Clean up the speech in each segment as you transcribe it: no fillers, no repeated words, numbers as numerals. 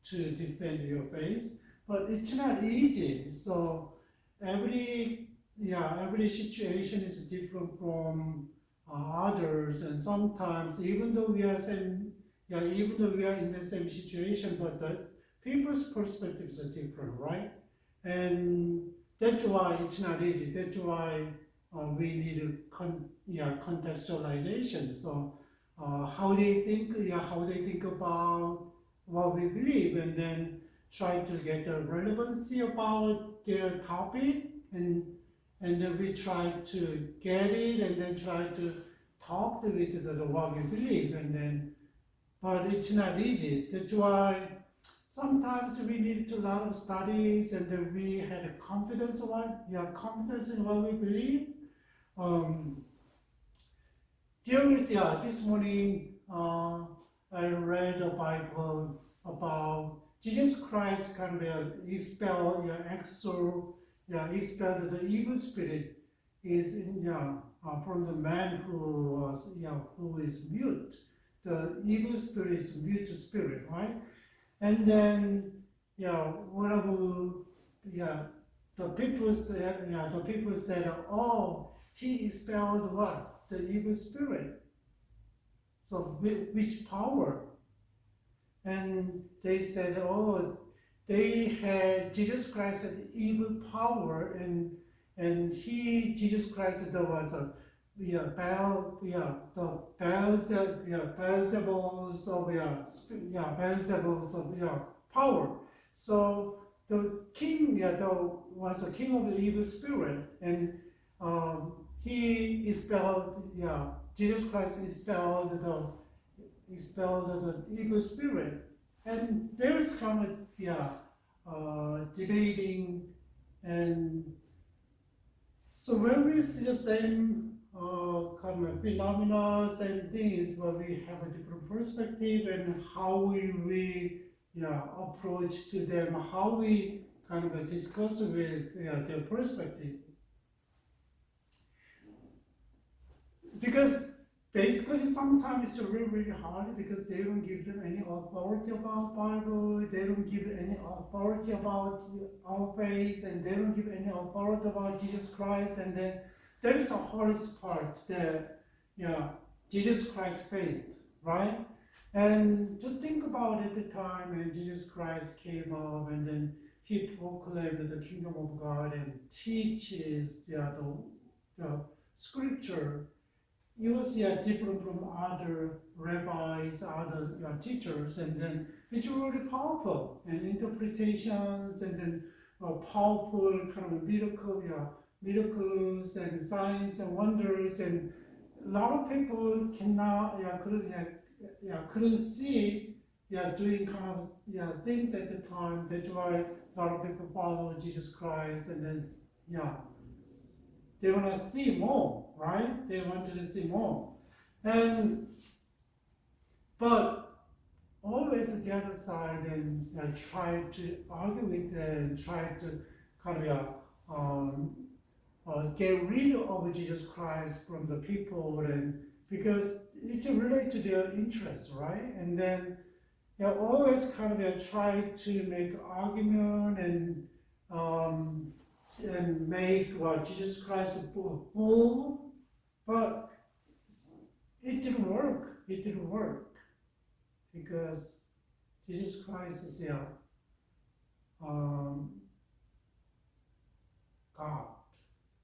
to defend your faith, but it's not easy. So every situation is different from others, and sometimes even though we are in the same situation, but the people's perspectives are different, right? And that's why it's not easy. That's why we need contextualization. So how they think about what we believe, and then try to get the relevancy about their topic, and then we try to get it, and then try to talk with the what we believe, and then, but it's not easy. That's why sometimes we need a lot of studies, and then we had confidence in what we believe. This morning I read a Bible about Jesus Christ kind of expelled the evil spirit from the man who is mute. The evil spirit is mute spirit, right? And then the people said, oh, he expelled what? The evil spirit. So which power? And they said, oh, Jesus Christ had evil power, and Jesus Christ there was a Beelzebul's power. So the king was a king of the evil spirit, and he expelled Jesus Christ expelled the evil spirit. And there's kind of debating, and so when we see the same kind of phenomena, same things, but we have a different perspective, and how we approach to them, how we kind of discuss with their perspective. Because basically sometimes it's really, really hard, because they don't give them any authority about Bible, they don't give any authority about our faith, and they don't give any authority about Jesus Christ. And then there is a hardest part that Jesus Christ faced, right? And just think about it, the time when Jesus Christ came up, and then he proclaimed the kingdom of God and teaches the scripture. It was different from other rabbis, other teachers, and then it's really powerful, and interpretations, and then powerful kind of miracles and signs and wonders, and a lot of people couldn't see doing kind of things at the time. That's why a lot of people follow Jesus Christ, and then they want to see more, right? They wanted to see more. But always at the other side, and try to argue with them, try to kind of get rid of Jesus Christ from the people, and because it's related to their interests, right? And then always kind of try to make argument and make Jesus Christ a fool, but it didn't work. It didn't work, because Jesus Christ is God.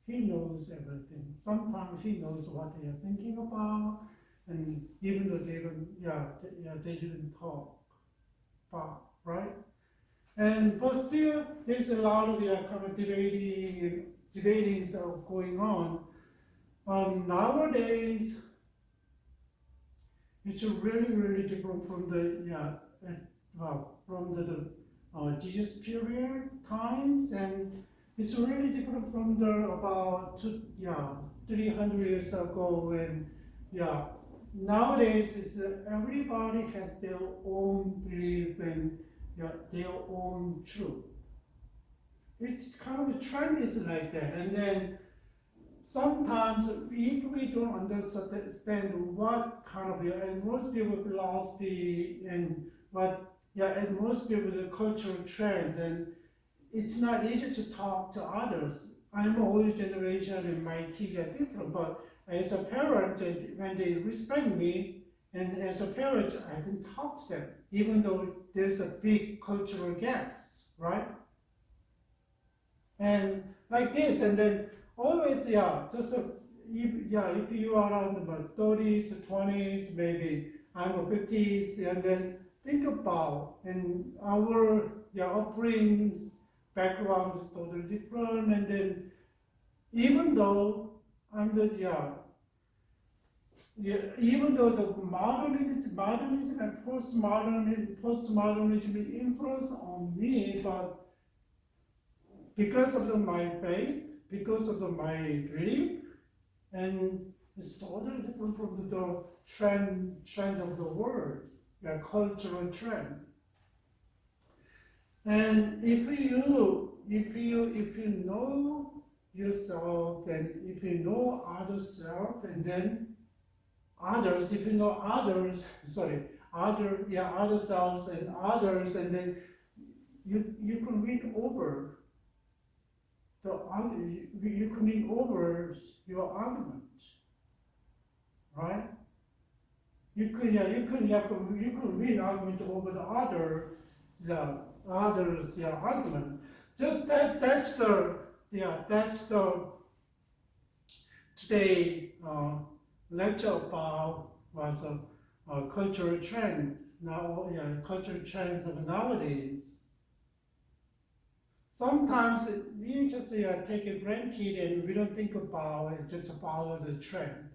He knows everything. Sometimes he knows what they are thinking about, and even though they didn't talk about, right? But still, there's a lot of kind of debating going on. Nowadays, it's really, really different from the Jesus period times, and it's really different from the about 300 years ago. And nowadays, it's everybody has their own belief and their own truth. It's kind of a trend is like that. And then sometimes if we don't understand what kind of and most people philosophy and what atmosphere with the cultural trend, and it's not easy to talk to others. I'm an older generation and my kids are different, but as a parent, when they respect me, and as a parent, I can talk to them, even though there's a big cultural gaps, right? And like this, and then always, if you are around about 30s, 20s, maybe I'm a 50s, and then think about, and our upbringings, background is totally different, and then even though even though the modernism and postmodernism influence on me, but because of my faith, because of my belief, and it's totally different from the trend of the world, cultural trend. And if you know yourself, and if you know other self, and then others, if you know others, other selves and others, and then you can win over you can win over your argument, right? You can win argument over the others argument. Just that's the today lecture about was a cultural trend now. Cultural trends of nowadays. Sometimes we just take it granted and we don't think about it, just follow the trend.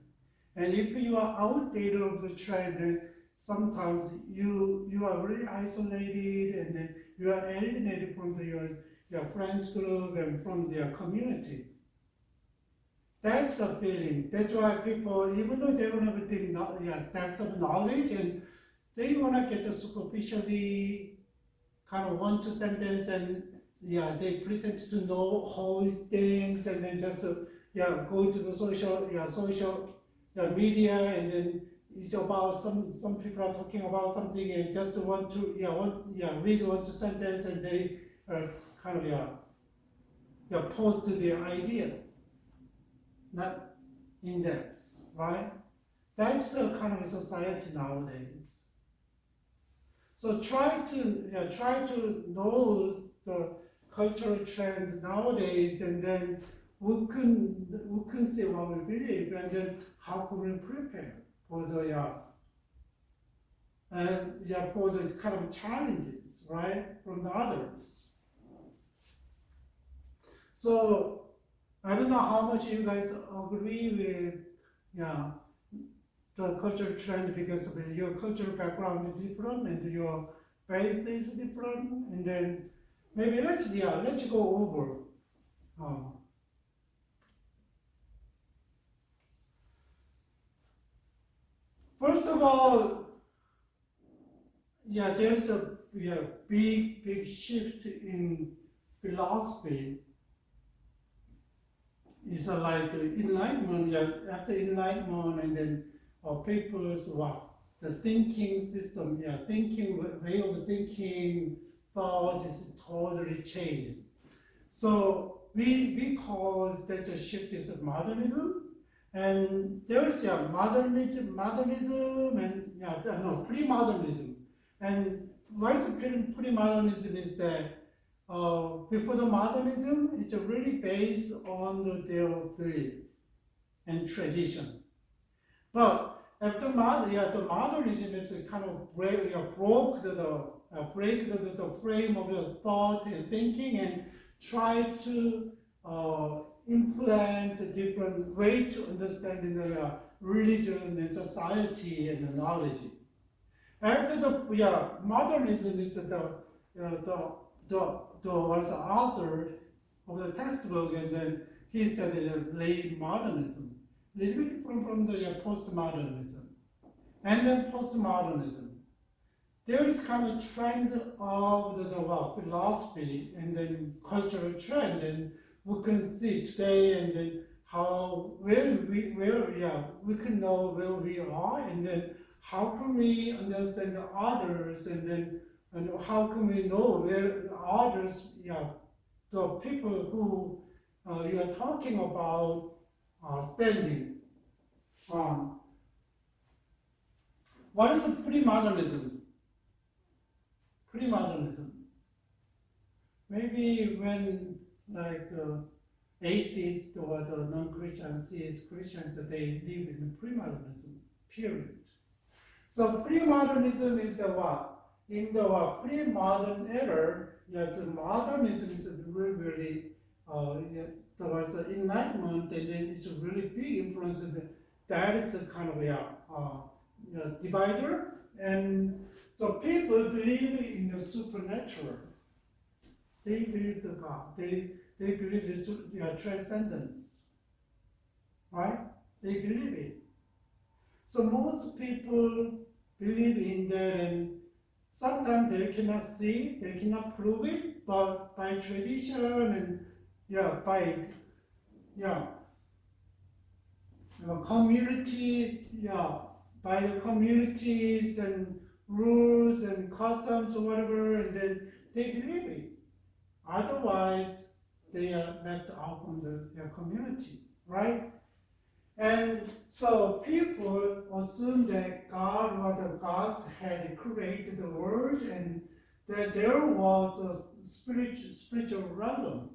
And if you are outdated of the trend, then sometimes you are really isolated, and then you are alienated from your friends group and from their community. That's a feeling. That's why people, even though they don't have a deep depth of knowledge, and they want to get the superficially kind of one-two sentence, and they pretend to know whole things, and then just go to the social media, and then it's about some people are talking about something and just want to read one-two sentence, and they kind of post their idea, not in depth, right? That's the kind of society nowadays. So try to know the cultural trend nowadays, and then we can see what we believe, and then how can we prepare for the for the kind of challenges, right, from the others. So I don't know how much you guys agree with the cultural trend, because of your cultural background is different and your faith is different, and then maybe let's go over. First of all, there's a big shift in philosophy. It's like enlightenment. After enlightenment, and then papers, the thinking system, way of thinking, thought is totally changed. So we call that the shift is modernism, and there's modernism and pre-modernism. And what's pre-modernism is that before the modernism, it's really based on their belief and tradition. But after the modernism is kind of broke the frame of the thought and thinking, and try to implant a different way to understand the religion and society and the knowledge. After the modernism is was the author of the textbook, and then he said late modernism, a little bit from the postmodernism, and then postmodernism. There is kind of trend of the philosophy and then cultural trend, and we can see today, and then how we can know where we are, and then how can we understand the others, and then And how can we know where others, the people who you are talking about are standing? What is premodernism? Premodernism. Maybe when atheists or the non-Christian sees Christians, they live in premodernism period. So premodernism is what? In the pre-modern era, modernism is really towards the Enlightenment, and then it's a really big influence. That is the kind of divider, and so people believe in the supernatural. They believe the God. They believe the transcendence, right? They believe it. So most people believe in that, and sometimes they cannot see, they cannot prove it, but by tradition and community, by the communities and rules and customs or whatever, and then they believe it. Otherwise, they are left out from their community, right? And so people assume that God or the gods had created the world, and that there was a spiritual realm.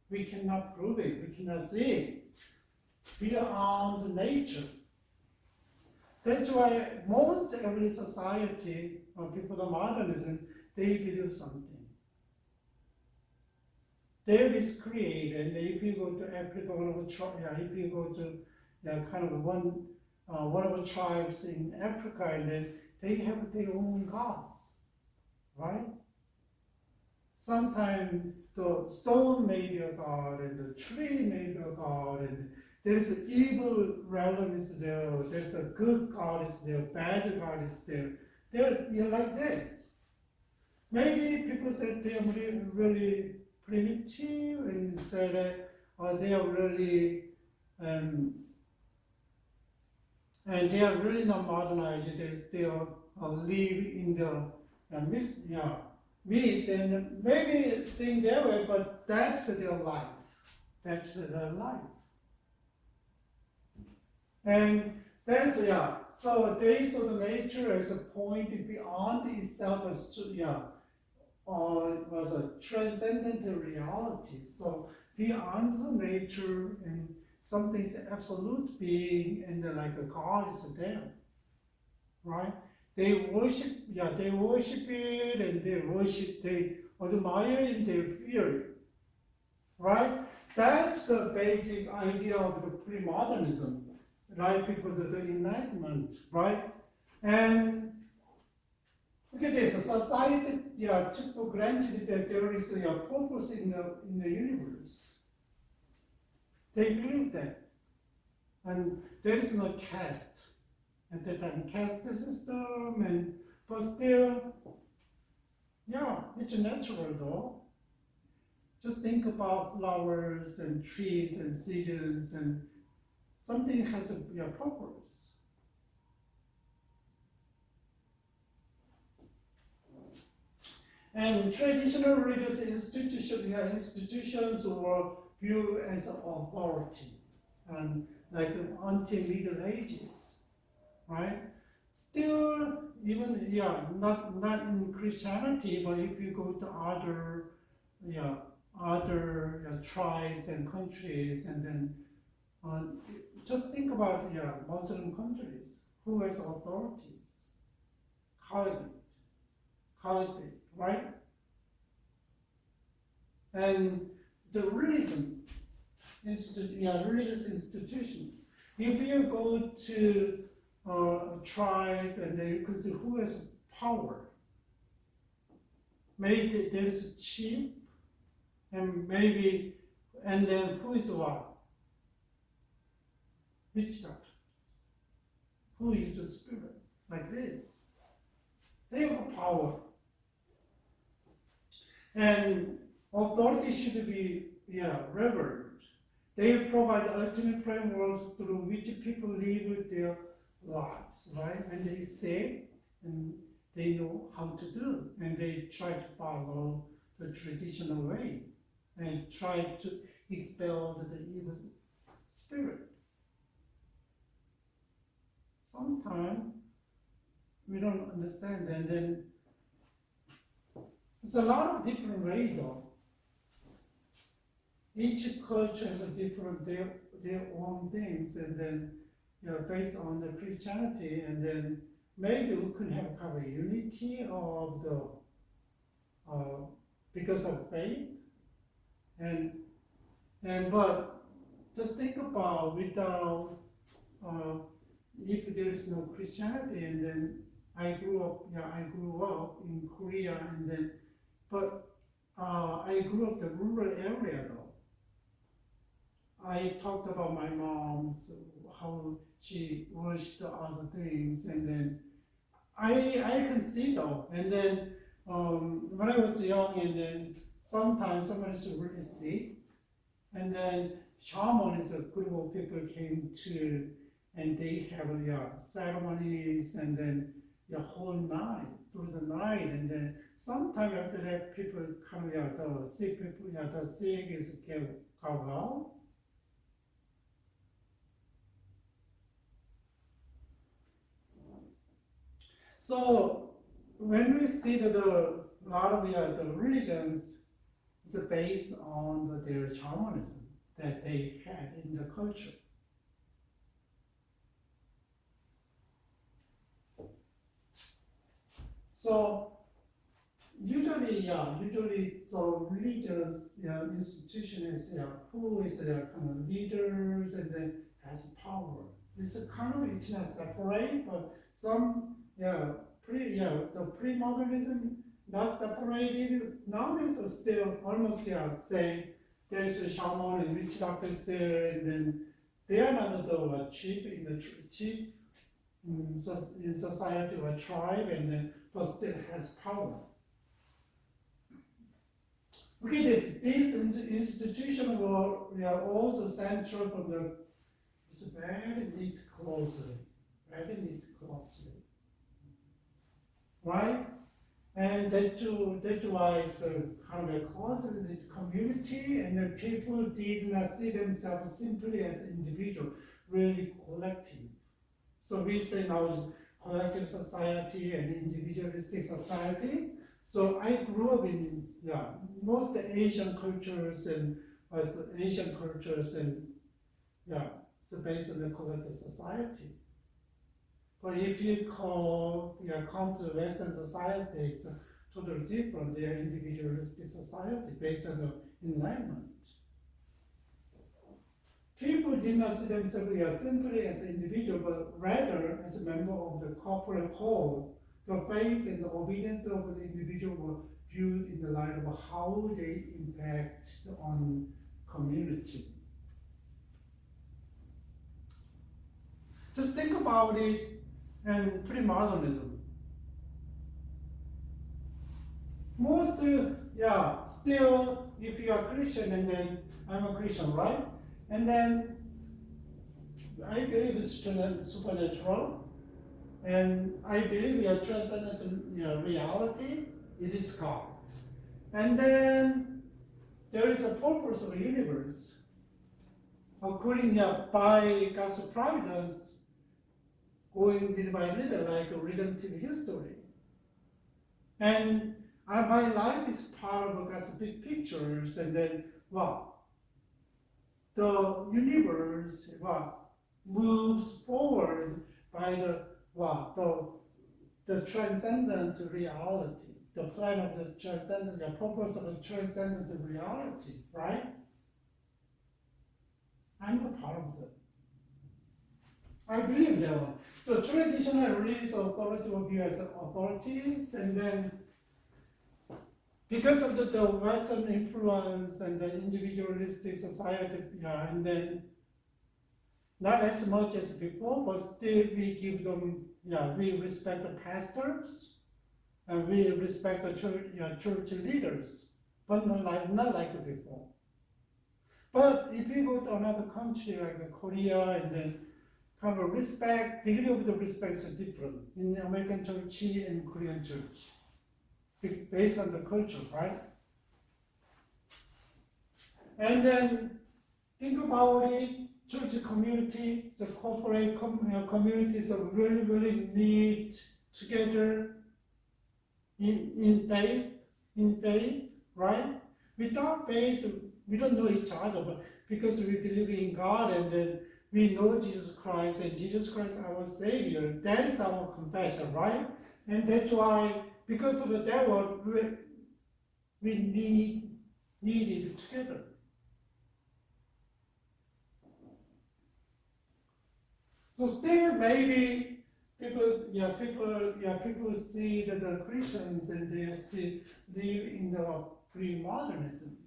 We cannot prove it, we cannot see it beyond nature. That's why most every society or people of modernism, they believe something. There is created, and if you go to Africa, if you go to one of the tribes in Africa, and then they have their own gods, right? Sometimes the stone may be a god, and the tree may be a god, and there is an evil realm is there, there's a good god is there, bad god is there. You're like this. Maybe people say they are really primitive, and say that they are really and they are really not modernized. They still live in the myth, and maybe think their way, but that's their life. That's their life. And that's so days of nature as a point beyond itself was a transcendent reality. So beyond the nature and something's absolute being, and like a God is there, right? They worship it, and they admire it, and they fear it, right? That's the basic idea of the pre-modernism, right? Because of the Enlightenment, right? And look at this, society took for granted that there is a purpose in the universe. They believe that. And there is no caste at that time, caste system, but still, it's natural though. Just think about flowers and trees and seasons, and something has a purpose. And traditional religious institutions were viewed as authority, and like until Middle Ages, right? Still, even not in Christianity, but if you go to other tribes and countries, and then just think about Muslim countries, who has authorities, caliphate, right? And the religious institution. If you go to a tribe, and then you can see who has power. Maybe there is a chief, and then who is what? Witch doctor. Who is the spirit? Like this. They have power. And authority should be revered. They provide ultimate frameworks through which people live their lives, right? When they say, and they know how to do, and they try to follow the traditional way and try to expel the evil spirit. Sometimes we don't understand, and then there's a lot of different ways though. Each culture has a different their own things, and then based on the Christianity, and then maybe we could have kind of a unity of the because of faith, and but just think about without if there is no Christianity, and then I grew up in Korea, and then but I grew up in the rural area though. I talked about my mom's how she worshipped other things, and then I can see though, and then when I was young, and then sometimes somebody's really sick, and then shamans, a group of people came to, and they have ceremonies, and then the whole night, through the night, and then sometime after that, people come, the sick people, the sick is get well. So when we see that a lot of the religions is based on their shamanism that they had in the culture. So usually so religious institutions who is their kind of leaders and then has power. It's a kind of, it's not separate, but some the pre-modernism not separated. Nowadays are still almost saying there's a shaman and witch doctors there, and then they are not the chief in society or tribe, and then but still has power. Okay, these institutions were also central from the. It's very neat closely, right? And that's why it's a kind of a close-knit community, and the people did not see themselves simply as individual, really collective. So we say now is collective society and individualistic society. So I grew up in most Asian cultures, and it's based on the collective society. But if you come to Western society, it's totally different. They are individualistic society based on the enlightenment. People did not see themselves simply as an individual, but rather as a member of the corporate whole. The faith and the obedience of the individual were viewed in the light of how they impact on community. Just think about it. And pre-modernism. Most, still, if you are Christian, and then I'm a Christian, right? And then I believe it's supernatural, and I believe transcendental reality. It is God. And then there is a purpose of the universe. According by God's providence, going little by little, like a redemptive history. And my life is part of God's big pictures, and then, the universe, moves forward by the transcendent reality, the plan of the transcendent, the purpose of the transcendent reality, right? I'm a part of that. I believe that one. So traditional religious authority will be as authorities, and then because of the Western influence and the individualistic society, and then not as much as before, but still we give them, we respect the pastors, and we respect the church leaders, but not like before. But if you go to another country like Korea, and then kind of respect, degree of the respect is different in American church and Korean church, based on the culture, right? And then think about it, church community, the corporate communities are really, really need together in faith, right? Without faith, we don't know each other, but because we believe in God and then we know Jesus Christ and Jesus Christ our Savior, that is our confession, right? And that's why, because of that one, we need it together. So still maybe people see that the Christians and they still live in the pre-modernism.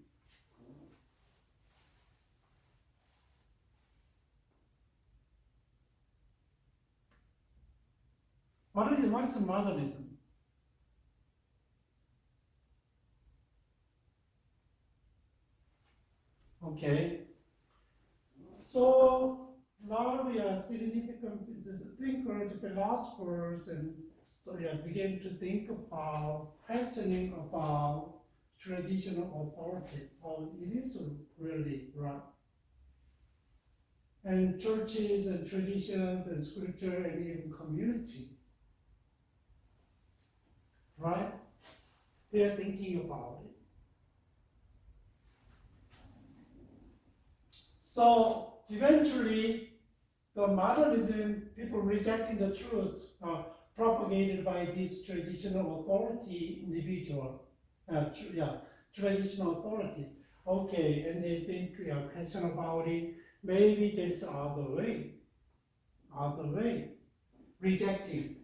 What is modernism? Okay. So a lot of significant thinkers, philosophers, and began to think about questioning about traditional authority. How it is really right. And churches and traditions and scripture and even community, right? They are thinking about it. So eventually, the modernism, people rejecting the truth propagated by this traditional authority individual, traditional authority. Okay, and they think, question about it. Maybe there's other way, rejecting.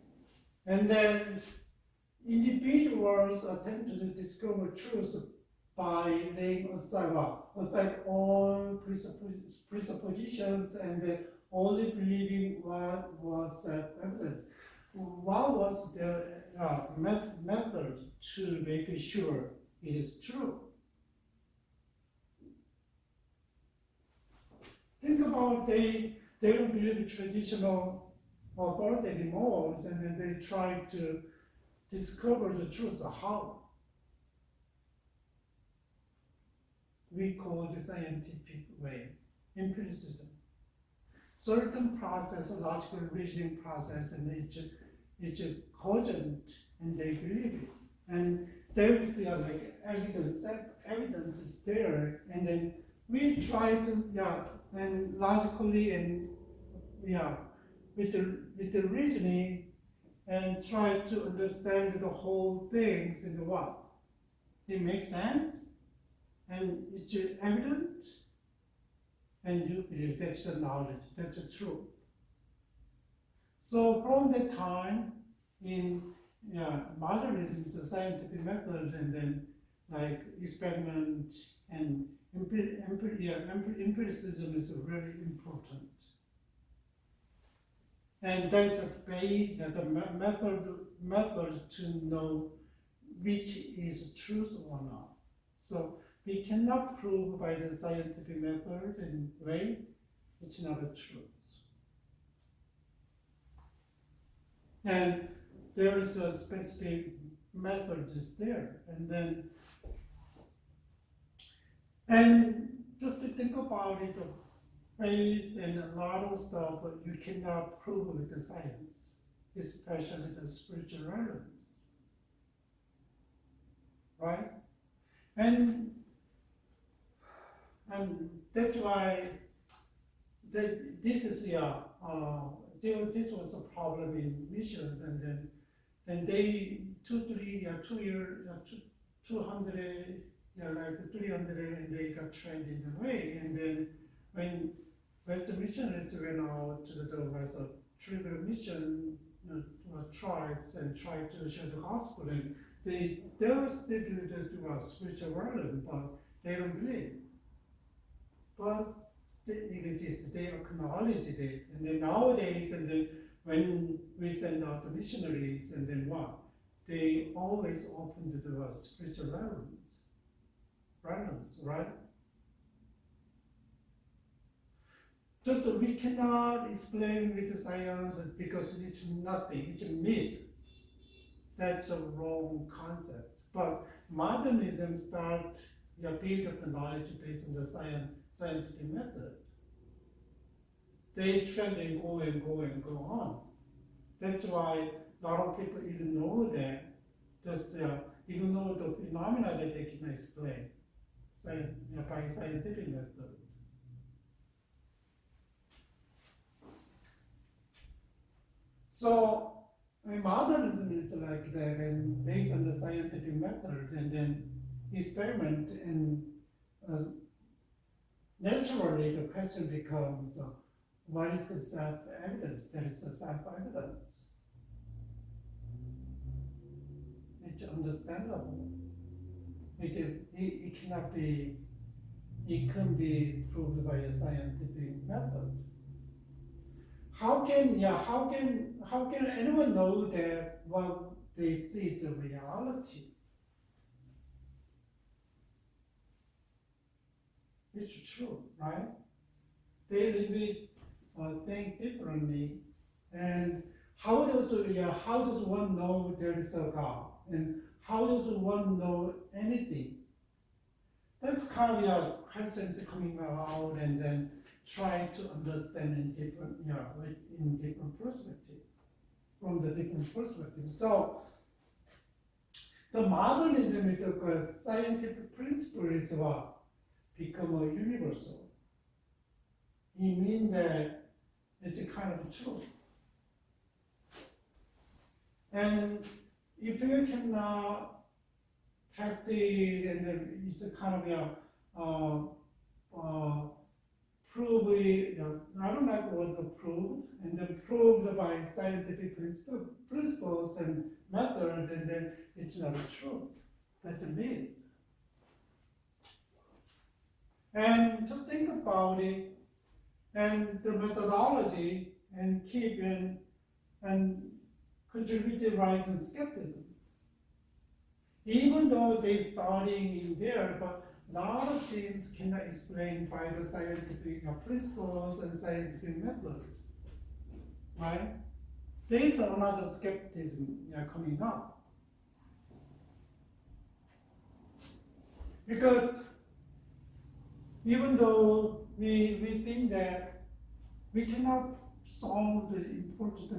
And then individuals attempt to discover truth by laying aside all presuppositions and only believing what was evidence. What was the method to make sure it is true? Think about they don't believe traditional authority anymore, and then they try to discover the truth. How? We call the scientific way, empiricism. Certain process, a logical reasoning process, and it's cogent, and they believe it. And they will see evidence is there, and then we try to, and logically and with the reasoning and try to understand the whole things and what it makes sense and it's evident, and you believe that's the knowledge, that's the truth. So from that time in modernism is a scientific method, and then like experiment and empiricism is really important. And there's a way that the method to know which is truth or not. So we cannot prove by the scientific method and way it's not a truth. And there is a specific method is there, and just to think about it, faith and a lot of stuff you cannot prove with the science, especially the spiritual realms, right? And that's why this was a problem in missions, and then they 200, 300, and they got trained in the way, and then when Western missionaries went out to the West tribal mission tribes and tried to share the gospel, and they were still do a spiritual realm, but they don't believe. But still exist, they acknowledge it. And then nowadays, and then when we send out the missionaries, and then what? They always open the spiritual realms, right? just we cannot explain with science because it's nothing, it's a myth. That's a wrong concept. But modernism start build up the knowledge based on the scientific method. They trend and go and go and go on. That's why a lot of people ignore that, just ignore the phenomena that they can explain by scientific method. So modernism is like that, and based on the scientific method, and then experiment, and naturally the question becomes, what is the self-evidence? There is the self-evidence. It's understandable. It cannot be. It can be proved by a scientific method. How can anyone know that what they see is a reality? It's true, right? They really think differently. And how does one know there is a God? And how does one know anything? That's kind of questions coming out, and then try to understand in different perspective, from the different perspectives. So the modernism is a scientific principle is what become a universal. It means that it's a kind of truth. And if you can test it, and then it's a kind of prove it, I don't like the word proved, and then proved by scientific principles and method, and then it's not true. That's a myth. And just think about it, and the methodology, and keep in, and contributed rise in skepticism. Even though they're studying in there, but a lot of things cannot explain by the scientific principles and scientific method, right? There is another skepticism coming up. Because even though we think that we cannot solve the important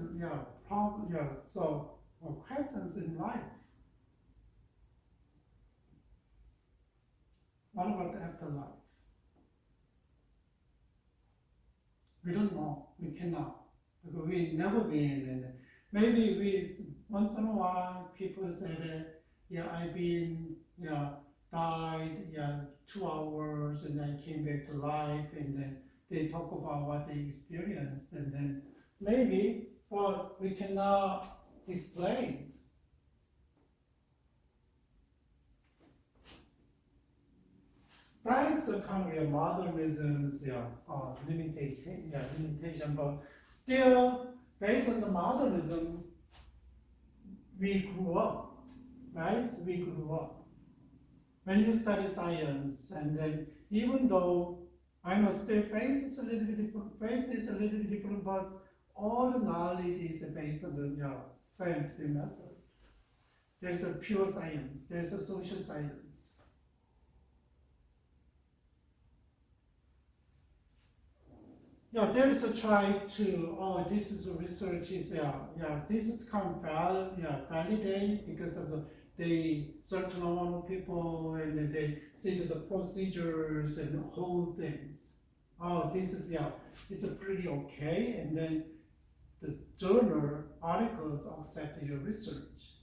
questions in life. What about the afterlife? We don't know. We cannot, because we never been in it. Maybe once in a while people say that I've been died 2 hours and then came back to life, and then they talk about what they experienced, and then maybe, but we cannot explain. That is a kind of modernism's limitation, but still, based on the modernism, we grew up, right? We grew up. When you study science, and then even though I know still faith is a little bit different, but all the knowledge is based on the scientific method. There's a pure science, there's a social science. There is a try to, this is a research is, this is kind of validate because of they certain amount of people, and then they see the procedures and the whole things. This is, it's a pretty okay, and then the journal articles accept your research.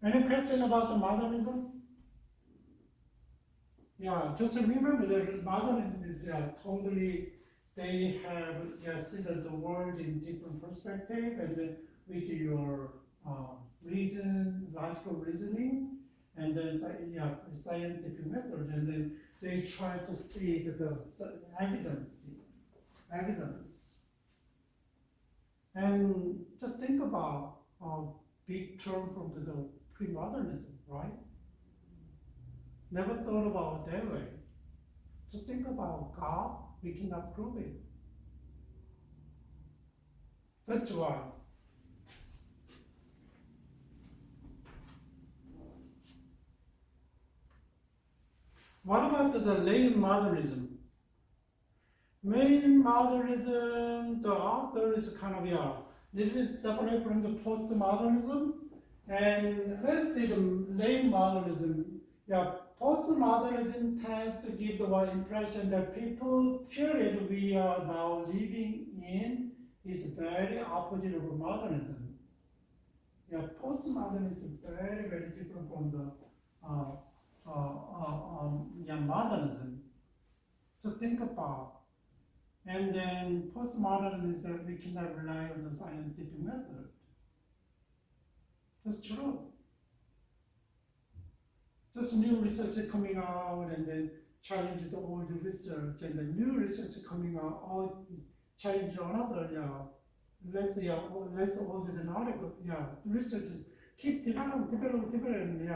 Any question about the modernism? Just remember that modernism is totally, they have seen the world in different perspective, and then with your logical reasoning, and then scientific method, and then they try to see the evidence. evidence. And just think about a big term from the pre-modernism, right? Never thought about it that way. Just think about God, we cannot prove it. That's why. What about the late modernism? Main modernism, the author is kind of little bit separate from the postmodernism. And let's see the late modernism. Postmodernism tends to give the impression that people period we are now living in is very opposite of modernism. Postmodernism is very, very different from the modernism. Just think about. And then postmodernism, we cannot rely on the scientific method. That's true. Just new research coming out and then challenge the old research, and the new research coming out, all challenge another, less older than article, researchers keep developing,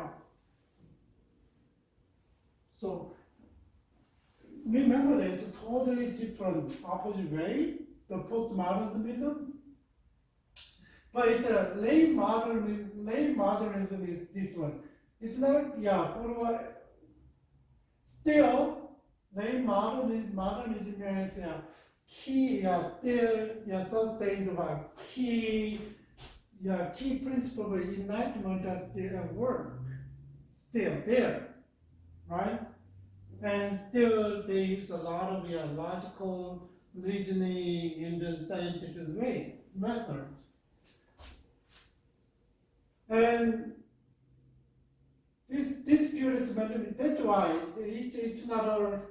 So remember, there's a totally different opposite way, the postmodernism. But it's a late modernism is this one. It's not, still, late modernism is key, still, sustained by key principle of enlightenment are still at work, still there, right? And still, they use a lot of logical reasoning in the scientific way, method. And this period is, that's why it's not a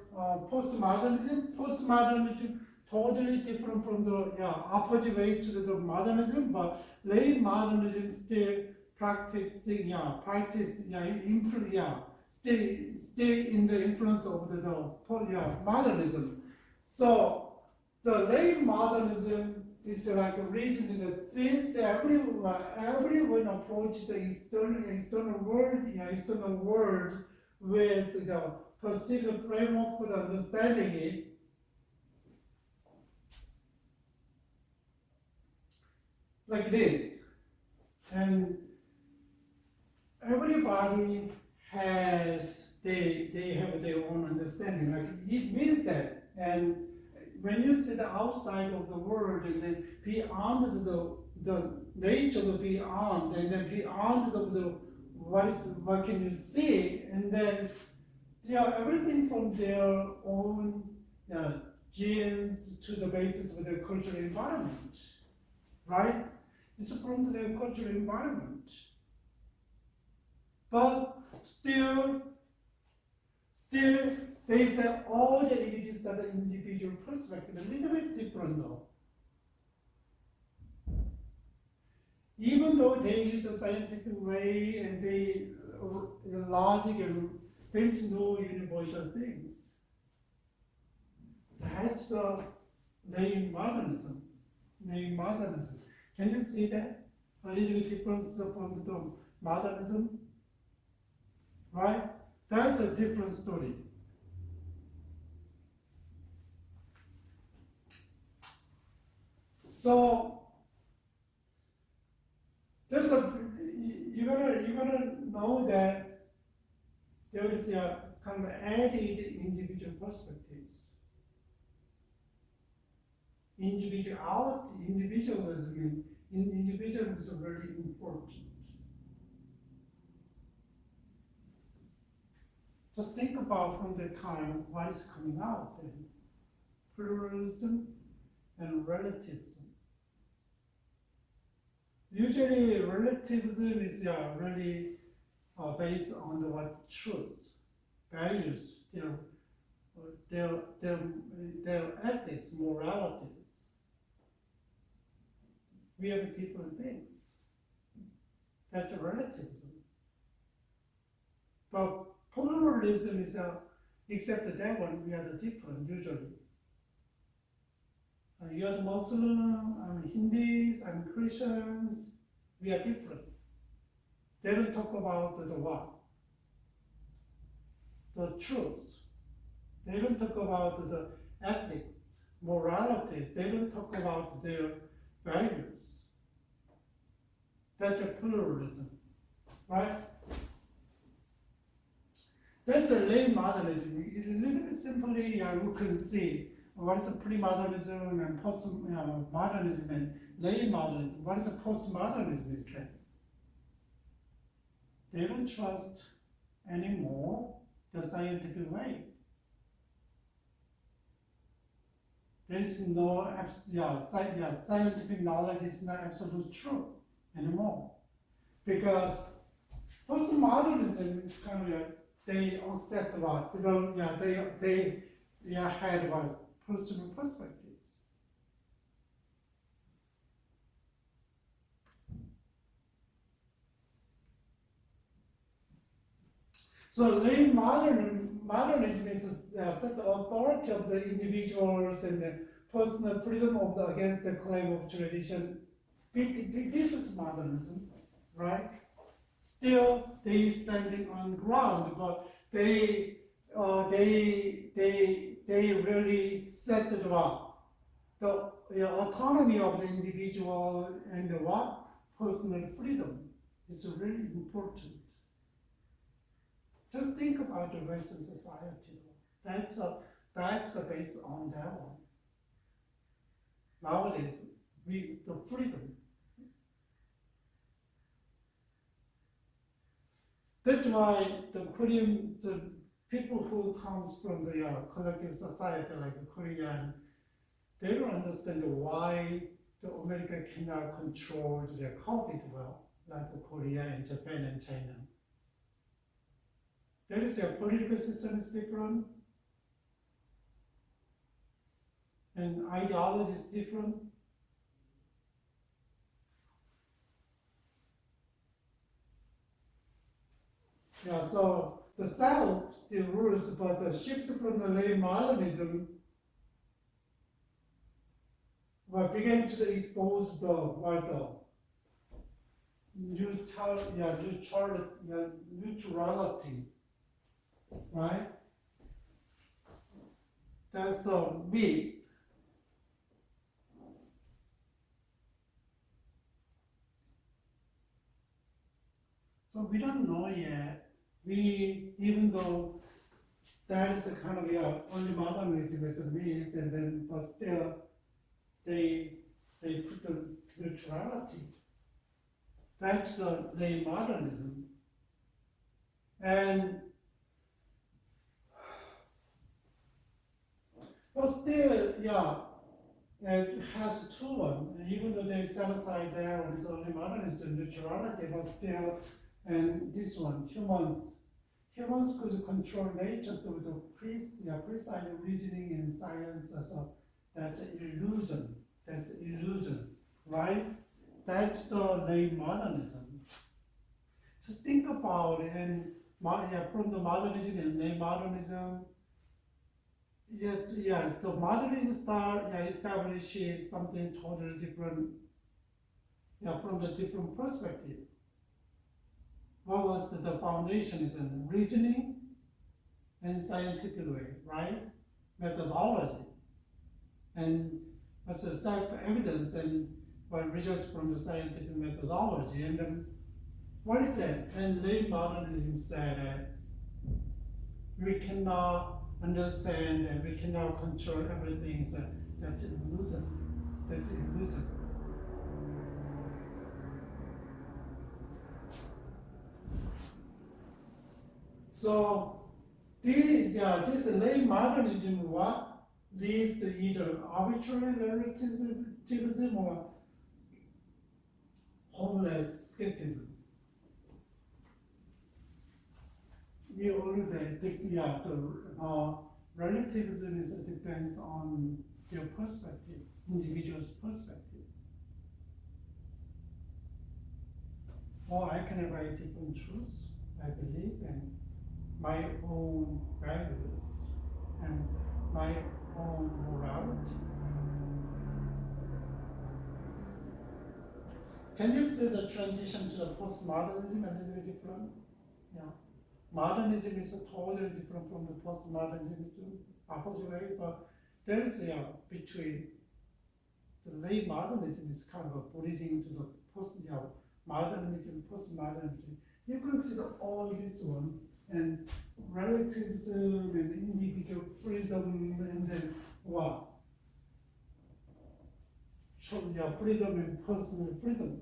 postmodernism. Postmodernism totally different from the opposite way to the modernism, but late modernism still practicing, still in the influence of the modernism. So the late modernism is like a reason that since everyone approaches the external world with the specific framework for understanding it, like this, and everybody has they have their own understanding. Like it means that, and when you see the outside of the world and then beyond the nature of beyond, and then beyond the what can you see, and then everything from their own genes to the basis of their cultural environment, right? It's from their cultural environment. But still they say all the images are the individual perspective, a little bit different though. Even though they use the scientific way and they logic, and there is no universal things. That's the late modernism. Can you see that? A little bit difference from the modernism? Right? That's a different story. So there's you gotta know that there is a kind of added individual perspectives. Individualism is very important. Just think about from the time what is coming out then. Pluralism and relativism. Usually relativism is really based on what truth, values, their ethics, moralities. We have different things. That's relativism. But pluralism is except that one we are different usually. You're the Muslim, I'm Hindus, I'm Christians, we are different. They don't talk about the what? The truth. They don't talk about the ethics, moralities. They don't talk about their values. That's a pluralism, right? That's a lay modernism. It's a little bit simply, you can see what is pre-modernism and post-modernism and lay modernism. What is postmodernism instead? They don't trust anymore the scientific way. There is no scientific knowledge is not absolute true anymore, because postmodernism is kind of they accept what they had what personal perspectives. So lay modernism is set the authority of the individuals and the personal freedom of against the claim of tradition. This is modernism, right? Still, they standing on ground, but they really set the autonomy of the individual and the what personal freedom is really important. Just think about the Western society. That's based on that one. Nowadays, the freedom. That's why the people who comes from the collective society like Korean, they don't understand why the America cannot control their COVID well, like Korea and Japan and China. There is a political system is different, and ideology is different. Yeah, so the South still rules, but the shift from the late modernism began to expose the neutrality, right? That's weak. So we don't know yet. Even though that is a kind of only modernism as a means, and then but still they put the neutrality. That's the late modernism. And but still, it has two one. Even though they set aside there one is only modernism, neutrality, but still, and this one, humans could control nature through the precise reasoning and science. So that's illusion. That's illusion, right? That's the late modernism. Just think about it, and from the modernism and late modernism. The modernism establishes something totally different, from the different perspective. What was the foundation is in reasoning and scientific way, right? Methodology. And what's the self-evidence and what results from the scientific methodology. And then what is it? And late modernism said that we cannot understand and we cannot control everything, so that's illusion. That's illusion. So this late modernism leads to either arbitrary relativism or hopeless skepticism. We already think the relativism depends on their perspective, individual's perspective. Or I can have a different truth, I believe, and my own values and my own moralities. Can you see the transition to the postmodernism a little bit different? Yeah. Modernism is totally different from the postmodernism, opposite way, but there's between the late modernism is kind of a bridging to the modernism, postmodernism. You consider all this one and relativism and individual freedom and then what? Freedom and personal freedom.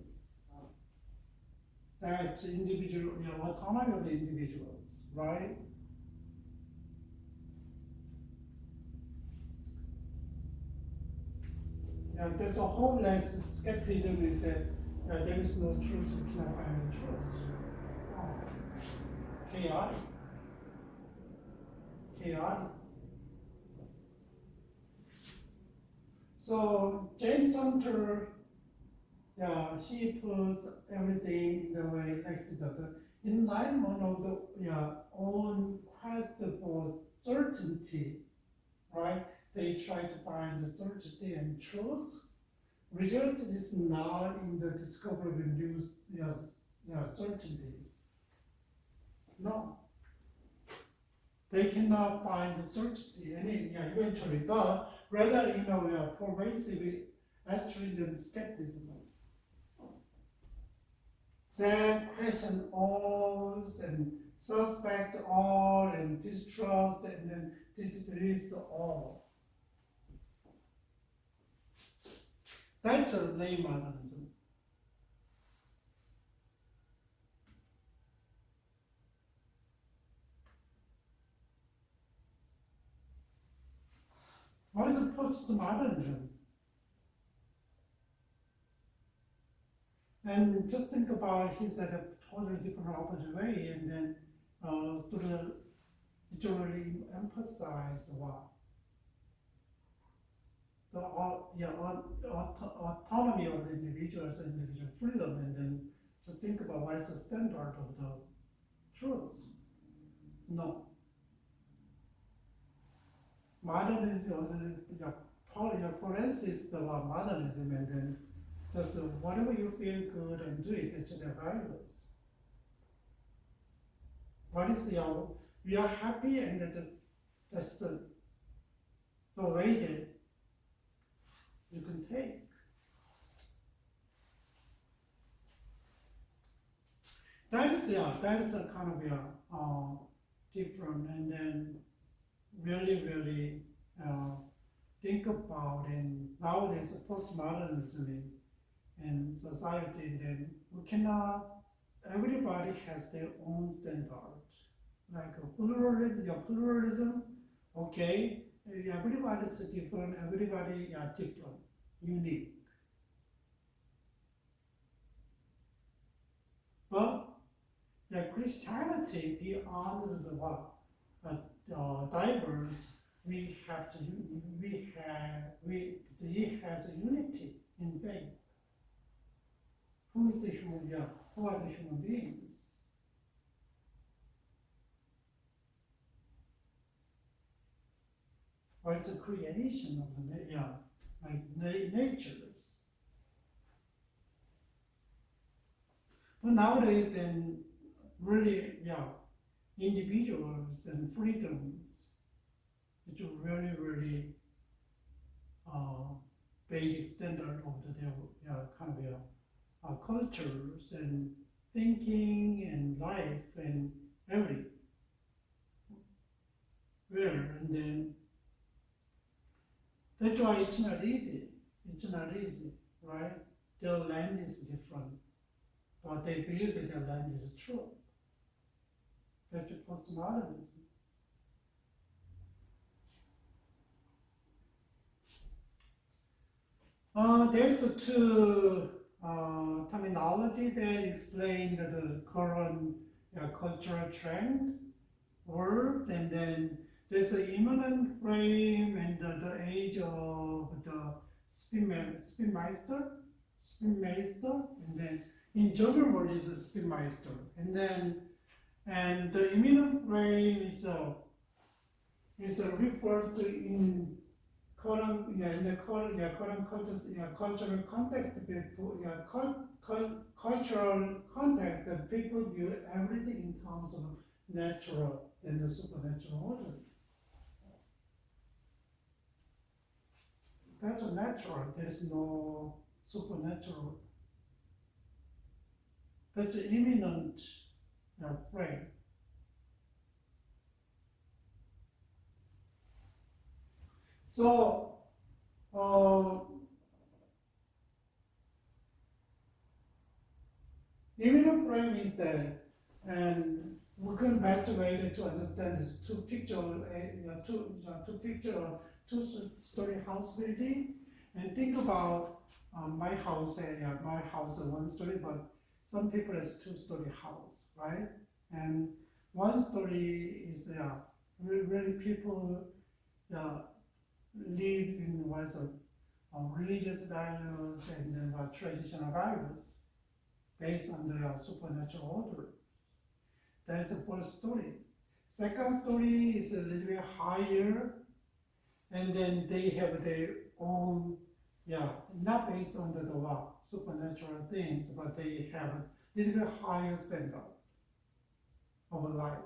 That's individual, autonomy of the individuals, right? There's a whole less skepticism is that there is no truth, we cannot find the truth. Chaotic. So James Hunter, he puts everything in the way like the enlightenment of the own quest for certainty, right? They try to find the certainty and truth. Result is not in the discovery of new certainties. No. They cannot find the certainty eventually, but rather pervasive altruism skepticism. That question all and suspect all and distrust and then disbelieves all. That's a late modernism. What is the postmodernism? And just think about he's at a totally different opposite way, and then sort of literally emphasize what? The autonomy of the individuals and individual freedom, and then just think about what is the standard of the truth. No. Modernism, forensics the modernism, and then just whatever you feel good and do it, it's their values. What is we are happy and that's the way that you can take. That is a kind of different, and then really think about, and nowadays postmodernism in society, then we cannot, everybody has their own standard. Like pluralism, okay, everybody's different, everybody different, unique. But Christianity, beyond the what? Diverse, it has a unity in faith. Who is the human? Who are the human beings? Or it's a creation of the natures. But nowadays, and really, individuals and freedoms, which are really basic standard of their kind of cultures and thinking and life and everything. And then that's why it's not easy. It's not easy, right? Their land is different, but they believe that their land is true. That's postmodernism. There's two terminology that explain the current cultural trend word, and then there's an immanent frame and the age of the Spinmeister, and then in German word is Spinmeister, and the immanent frame is referred to in current cultural context cultural context that people view everything in terms of natural and the supernatural order. That's natural. There is no supernatural. That's an imminent frame. So, imminent frame is that, and we can best way to understand this two-story house building, and think about my house area. My house is one story, but some people has two-story house, right? And one story is really people live in what's religious values and traditional values based on the supernatural order. That is the first story. Second story is a little bit higher, and then they have their own, not based on the supernatural things, but they have a little bit higher standard of life.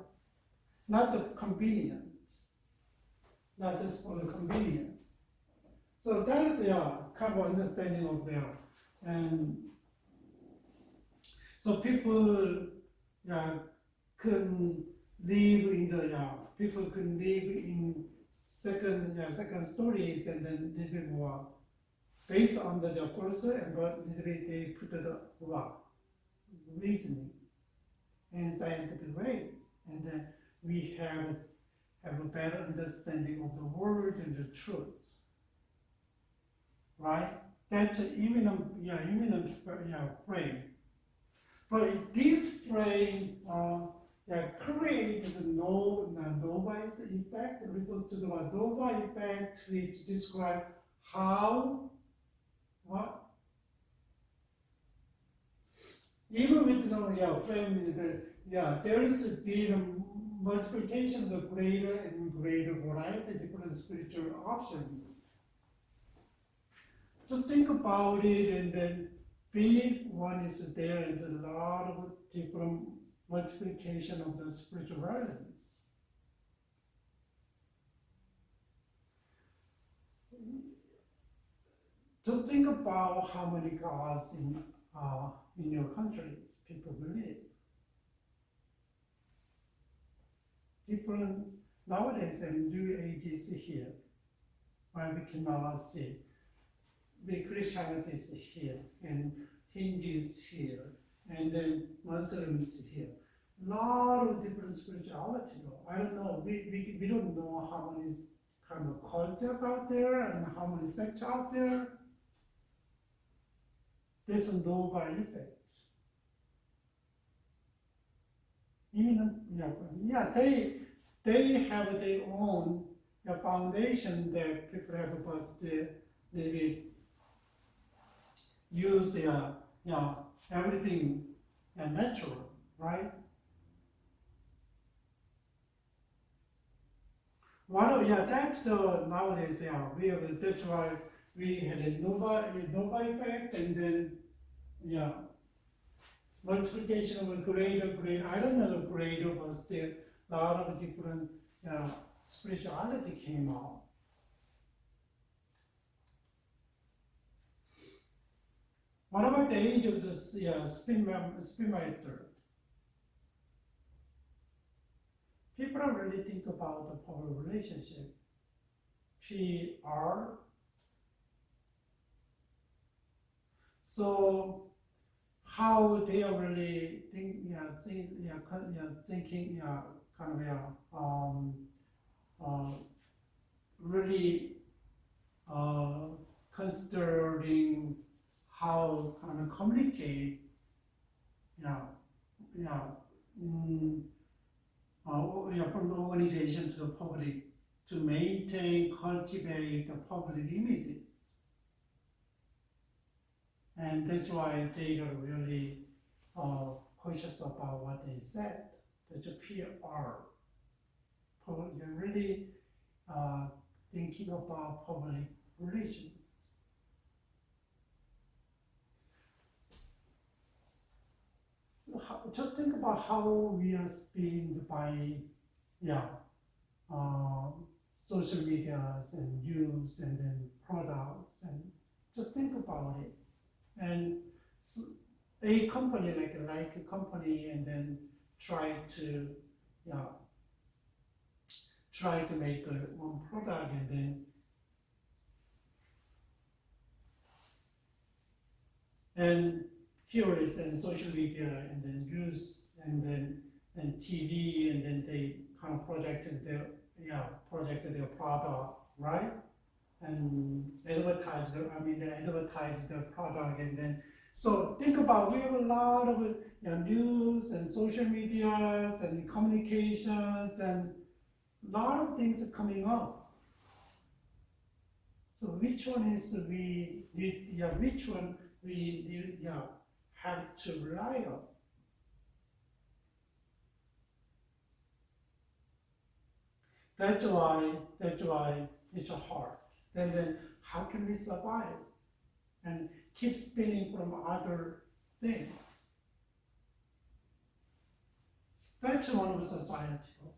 Not the convenient, not just for the convenience. So that is kind of understanding of that. And so people can live in people can live in second stories, and then a little bit more based on the first, and but little bit they put the reasoning in scientific way, and then we have a better understanding of the word and the truth, right? That's an imminent frame. But this frame creates the noise effect. It refers to the nova effect, which describe how, even with the frame, there is been multiplication of the greater and greater variety of different spiritual options. Just think about it, and then big one is there is a lot of different multiplication of the spiritual realities. Just think about how many gods in your countries people believe. Different nowadays, and New Age is here, right? We cannot see. The Christianity is here, and Hindu is here, and then Muslims here. A lot of different spirituality. I don't know. We don't know how many kind of cultures out there and how many sects out there. There's a nova effect. They have their own foundation that people have first maybe use everything natural, right? That's the nowadays. That's why we had a nova effect, and then multiplication of a greater. I don't know the greater, but still a lot of different spirituality came out. What about the age of the spinmeister? People don't really think about the power relationship. PR. So how they are really thinking, really considering how kind of communicate, from the organization to the public to maintain, cultivate the public images. And that's why they are really cautious about what they said. That's a PR. They're really thinking about public relations. just think about how we are spent by, yeah, social medias and news and then products, and just think about it. And a company like a company, and then try to, yeah, try to make one product, and then here is and social media, and then news, and then TV, and then they kind of projected their product, right? And advertise they advertise their product, and then so think about, we have a lot of news and social media and communications and a lot of things are coming up. So which one is which one we have to rely on? That's why it's hard. And then how can we survive and keep spinning from other things? That's one of societal.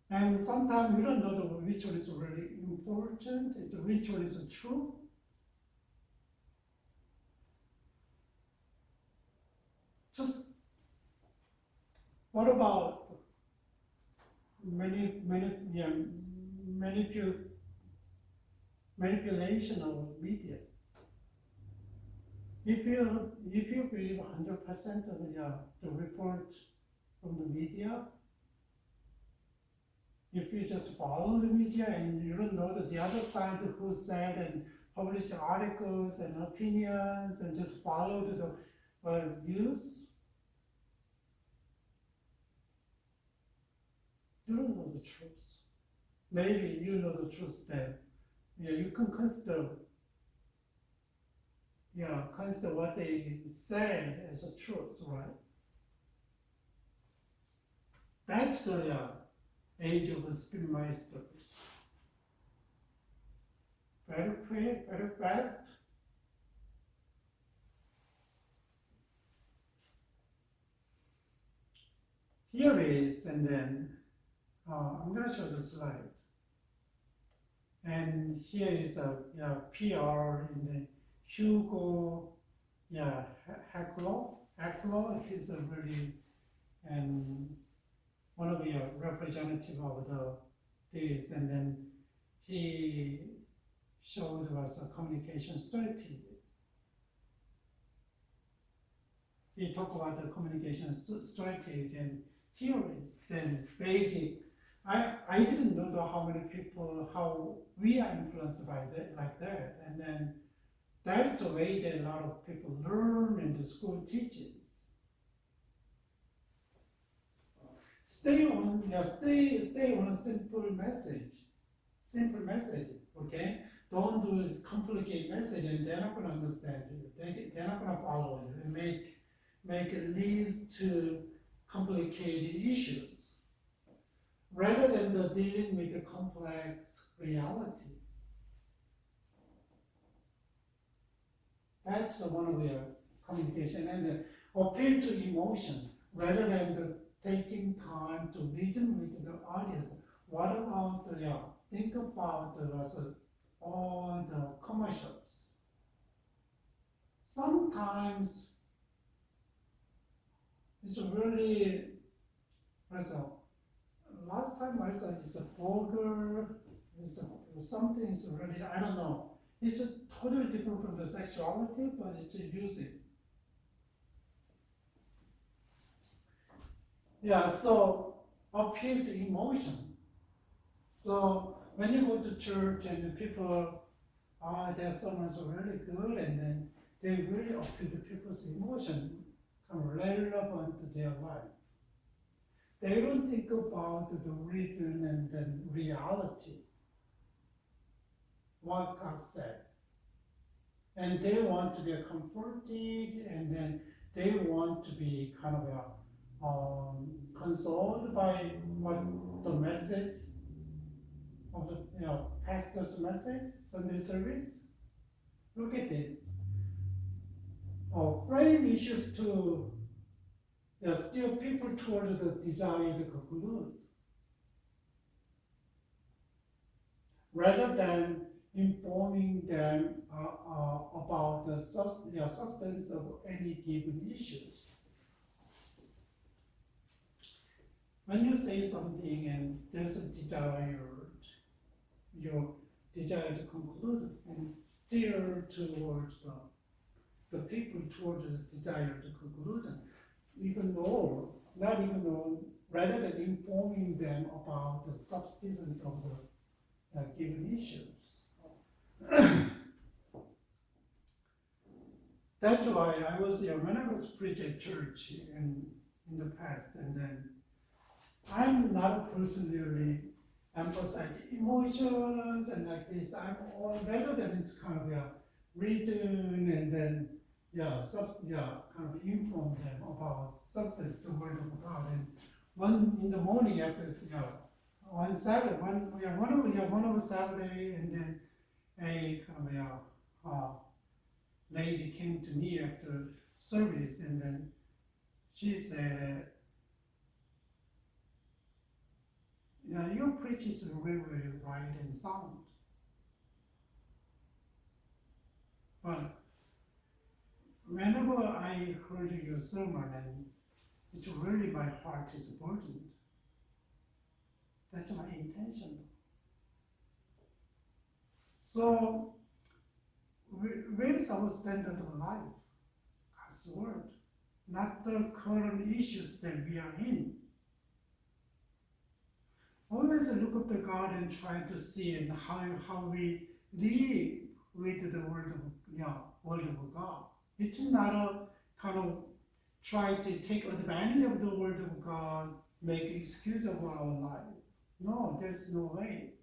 And sometimes we don't know which one is really important, which one is true. Just what about manipulation of media? If you believe 100% of the report from the media, if you just follow the media and you don't know that the other side who said and published articles and opinions, and just follow the views, you don't know the truth. Maybe you know the truth then. You can consider what they said as a truth, right? That's the age of the spin masters. Very quick, very fast. Here is, and then I'm going to show the slide. And here is a PR in the Hugo Heckler is a really one of the representative of this, and then he showed us a communication strategy. He talked about the communication strategy, and here is then basic. I didn't know how many people, how we are influenced by that, like that, and then that's the way that a lot of people learn and the school teaches. Stay on a simple message, okay? Don't do complicated message, and they're not going to understand you. They're not going to follow you, and make it leads to complicated issues, rather than dealing with the complex reality. That's one of the communication, and the appeal to emotion, rather than taking time to reason with the audience. What about think about all the commercials. Sometimes it's really, last time I saw it's a vulgar, something is really, I don't know. It's totally different from the sexuality, but it's using. So appeal to emotion. So when you go to church and people, their sermons are really good, and then they really appeal to people's emotion, relevant to their life. They don't think about the reason and the reality, what God said. And they want to be comforted, and then they want to be kind of consoled by what the message of the pastor's message, Sunday service. Look at this. frame issues to steer people toward the desired conclusion, rather than informing them about the substance of any given issues. When you say something and there's a your desire to conclude and steer towards the people towards the desired conclusion, rather than informing them about the substance of the given issues. That's why when I was preaching at church in the past, and then I'm not a person really emphasize emotions and like this. Rather than this kind of reason and then kind of inform them about substance, the word of God. And one in the morning after one Saturday, one of Saturday, and then a kind of lady came to me after service, and then she said, your preach is really, really right and sound. But whenever I heard your sermon, and it's really my heart is burdened. That's my intention. So, where is our standard of life? God's word, not the current issues that we are in. Always look up to God and try to see and how we live with the word of God. It's not a kind of try to take advantage of the word of God, make excuse of our life. No, there's no way.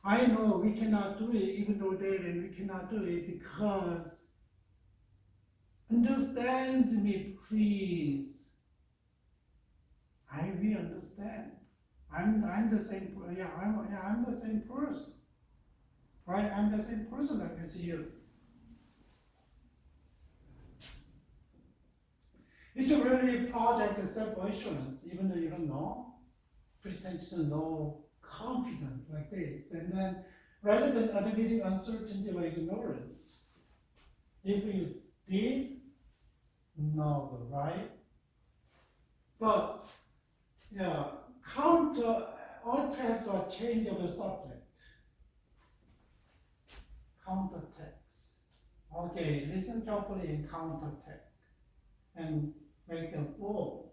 I know we cannot do it, even though we cannot do it because understands me, please. We understand. I'm the same. I'm the same person, right? I'm the same person as you. It's really a project of self-assurance, even though you don't know, pretend to know, confident like this, and then rather than admitting uncertainty or ignorance, if you did know, right? But counter attacks or change of the subject. Counter text. Okay, listen carefully in counter text and make them flow.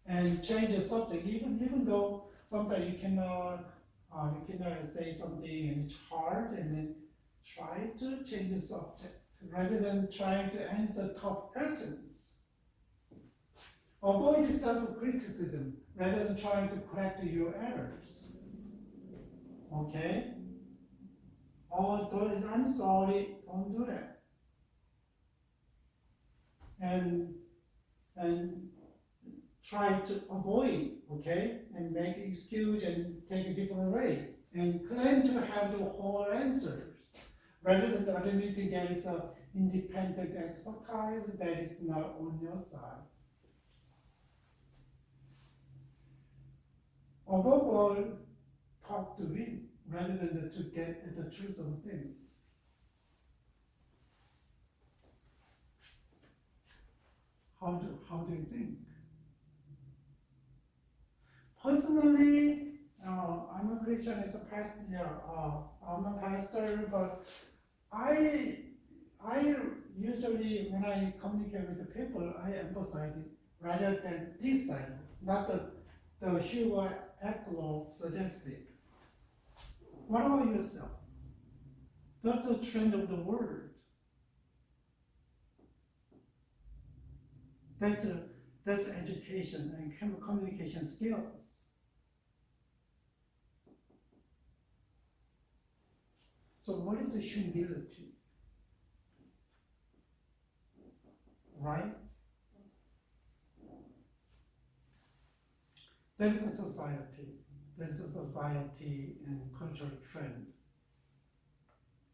And change the subject, even though sometimes you cannot say something and it's hard, and then try to change the subject rather than trying to answer tough questions. Avoid self-criticism rather than trying to correct your errors. Okay? I'm sorry, don't do that. And try to avoid, okay? And make an excuse and take a different way. And claim to have the whole answers rather than admitting there is an independent expertise that is not on your side. Above all, talk to win rather than to get at the truth of things. How do you think? Personally, I'm a Christian as a pastor. I'm a pastor, but I usually when I communicate with the people, I emphasize it rather than this side, not the Hugo Ecklo suggested. What about yourself? That's the trend of the world. That's education and communication skills. So what is the humility? Right? There is a society and cultural trend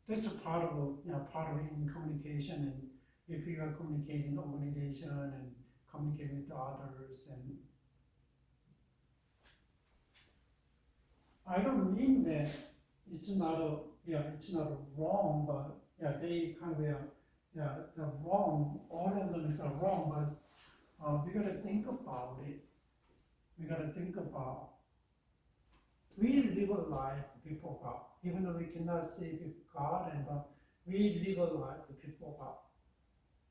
That's a part of in communication, and if you are communicating in organization and communicating with others, and I don't mean that it's not wrong, but they kind of the wrong, all of them is wrong, but we gotta think about it. We gotta think about we live a life before God, even though we cannot see God, but we live a life before God.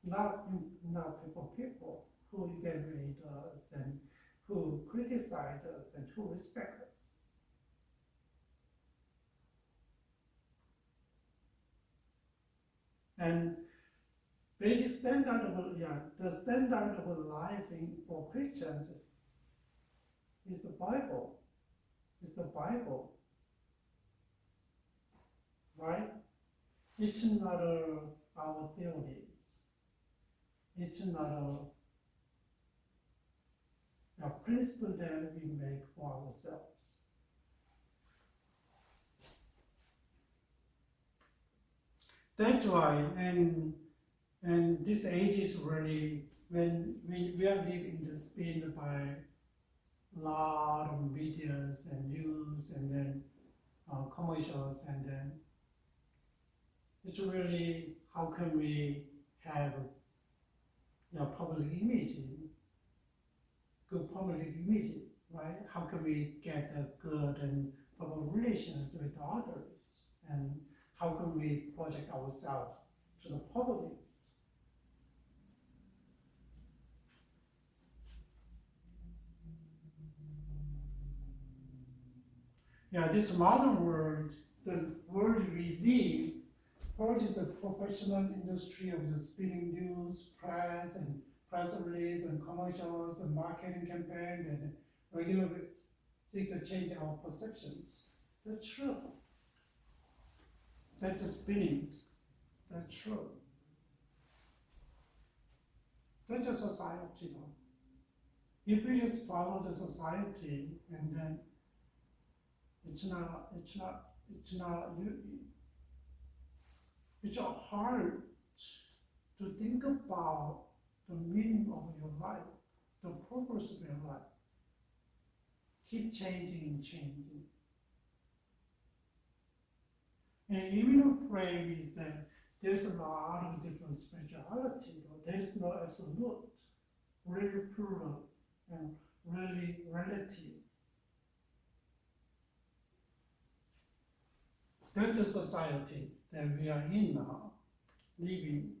Not people who evaluate us and who criticize us and who respect us. And basic standard of the standard of life for Christians is the Bible. It's the Bible, right? It's not our theories. It's not a principle that we make for ourselves. That's why, and this age is really, when we are living in the spin by a lot of medias and news and then commercials, and then it's really, how can we have public image, good public image, right? How can we get a good and public relations with others, and how can we project ourselves to the public? This modern world, the world we live, world is a professional industry of the spinning news, press, and press release, and commercials, and marketing campaign, and regular seek to change our perceptions. That's true. That's the spinning. That's true. That's a society, though. If we just follow the society, and then it's hard to think about the meaning of your life, the purpose of your life. Keep changing and changing. And immunopray is that there's a lot of different spirituality, though. There's no absolute, really plural, and really relative. That's the society that we are in now, living.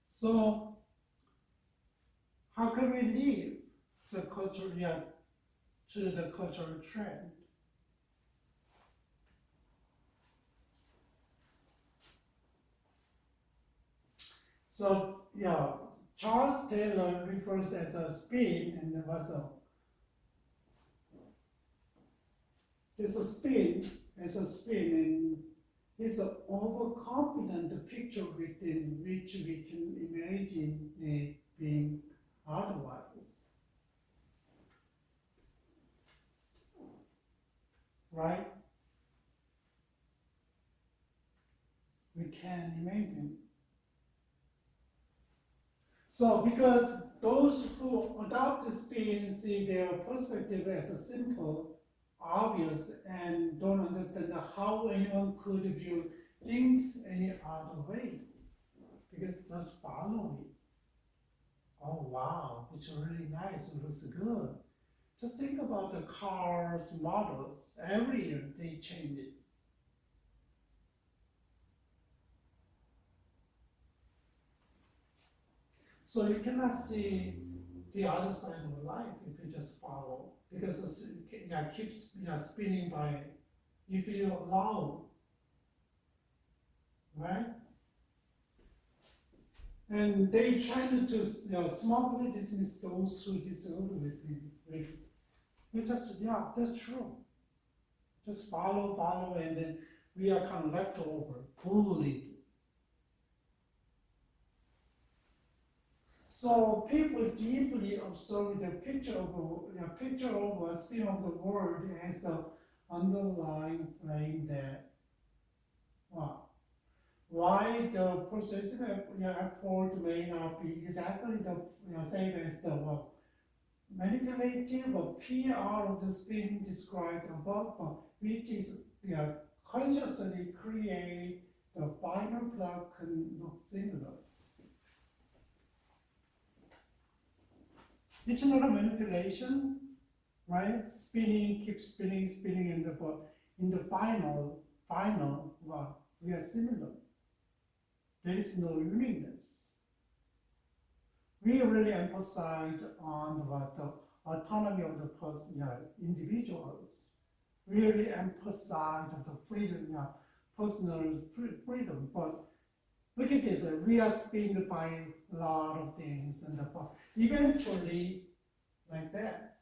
So, how can we live the culture, to the cultural trend? So, Charles Taylor refers as a spin, and there was there's a spin, and it's an overconfident picture within which we can imagine it being otherwise. Right? We can imagine. So, because those who adopt the spin see their perspective as a simple, obvious, and don't understand how anyone could view things any other way, because just follow it. Oh wow, it's really nice, it looks good. Just think about the cars, models. Every year they change it. So you cannot see the other side of life if you just follow, because it keeps spinning by if you allow, right? And they try to smugly dismiss those who disagree with me. You just, that's true. Just follow, and then we are kind of left over, bullied. So people deeply observe the picture of a spin of the world as the underlying plane that why the processing effort may not be exactly the same as the manipulative PR of the spin described above, which is consciously create the final product look similar. It's not a manipulation, right? Spinning, keep spinning, in the final, we are similar. There is no uniqueness. We really emphasize on the autonomy of the individuals. We really emphasize the freedom, personal freedom. But look at this, we are spinned by a lot of things, and eventually, like that.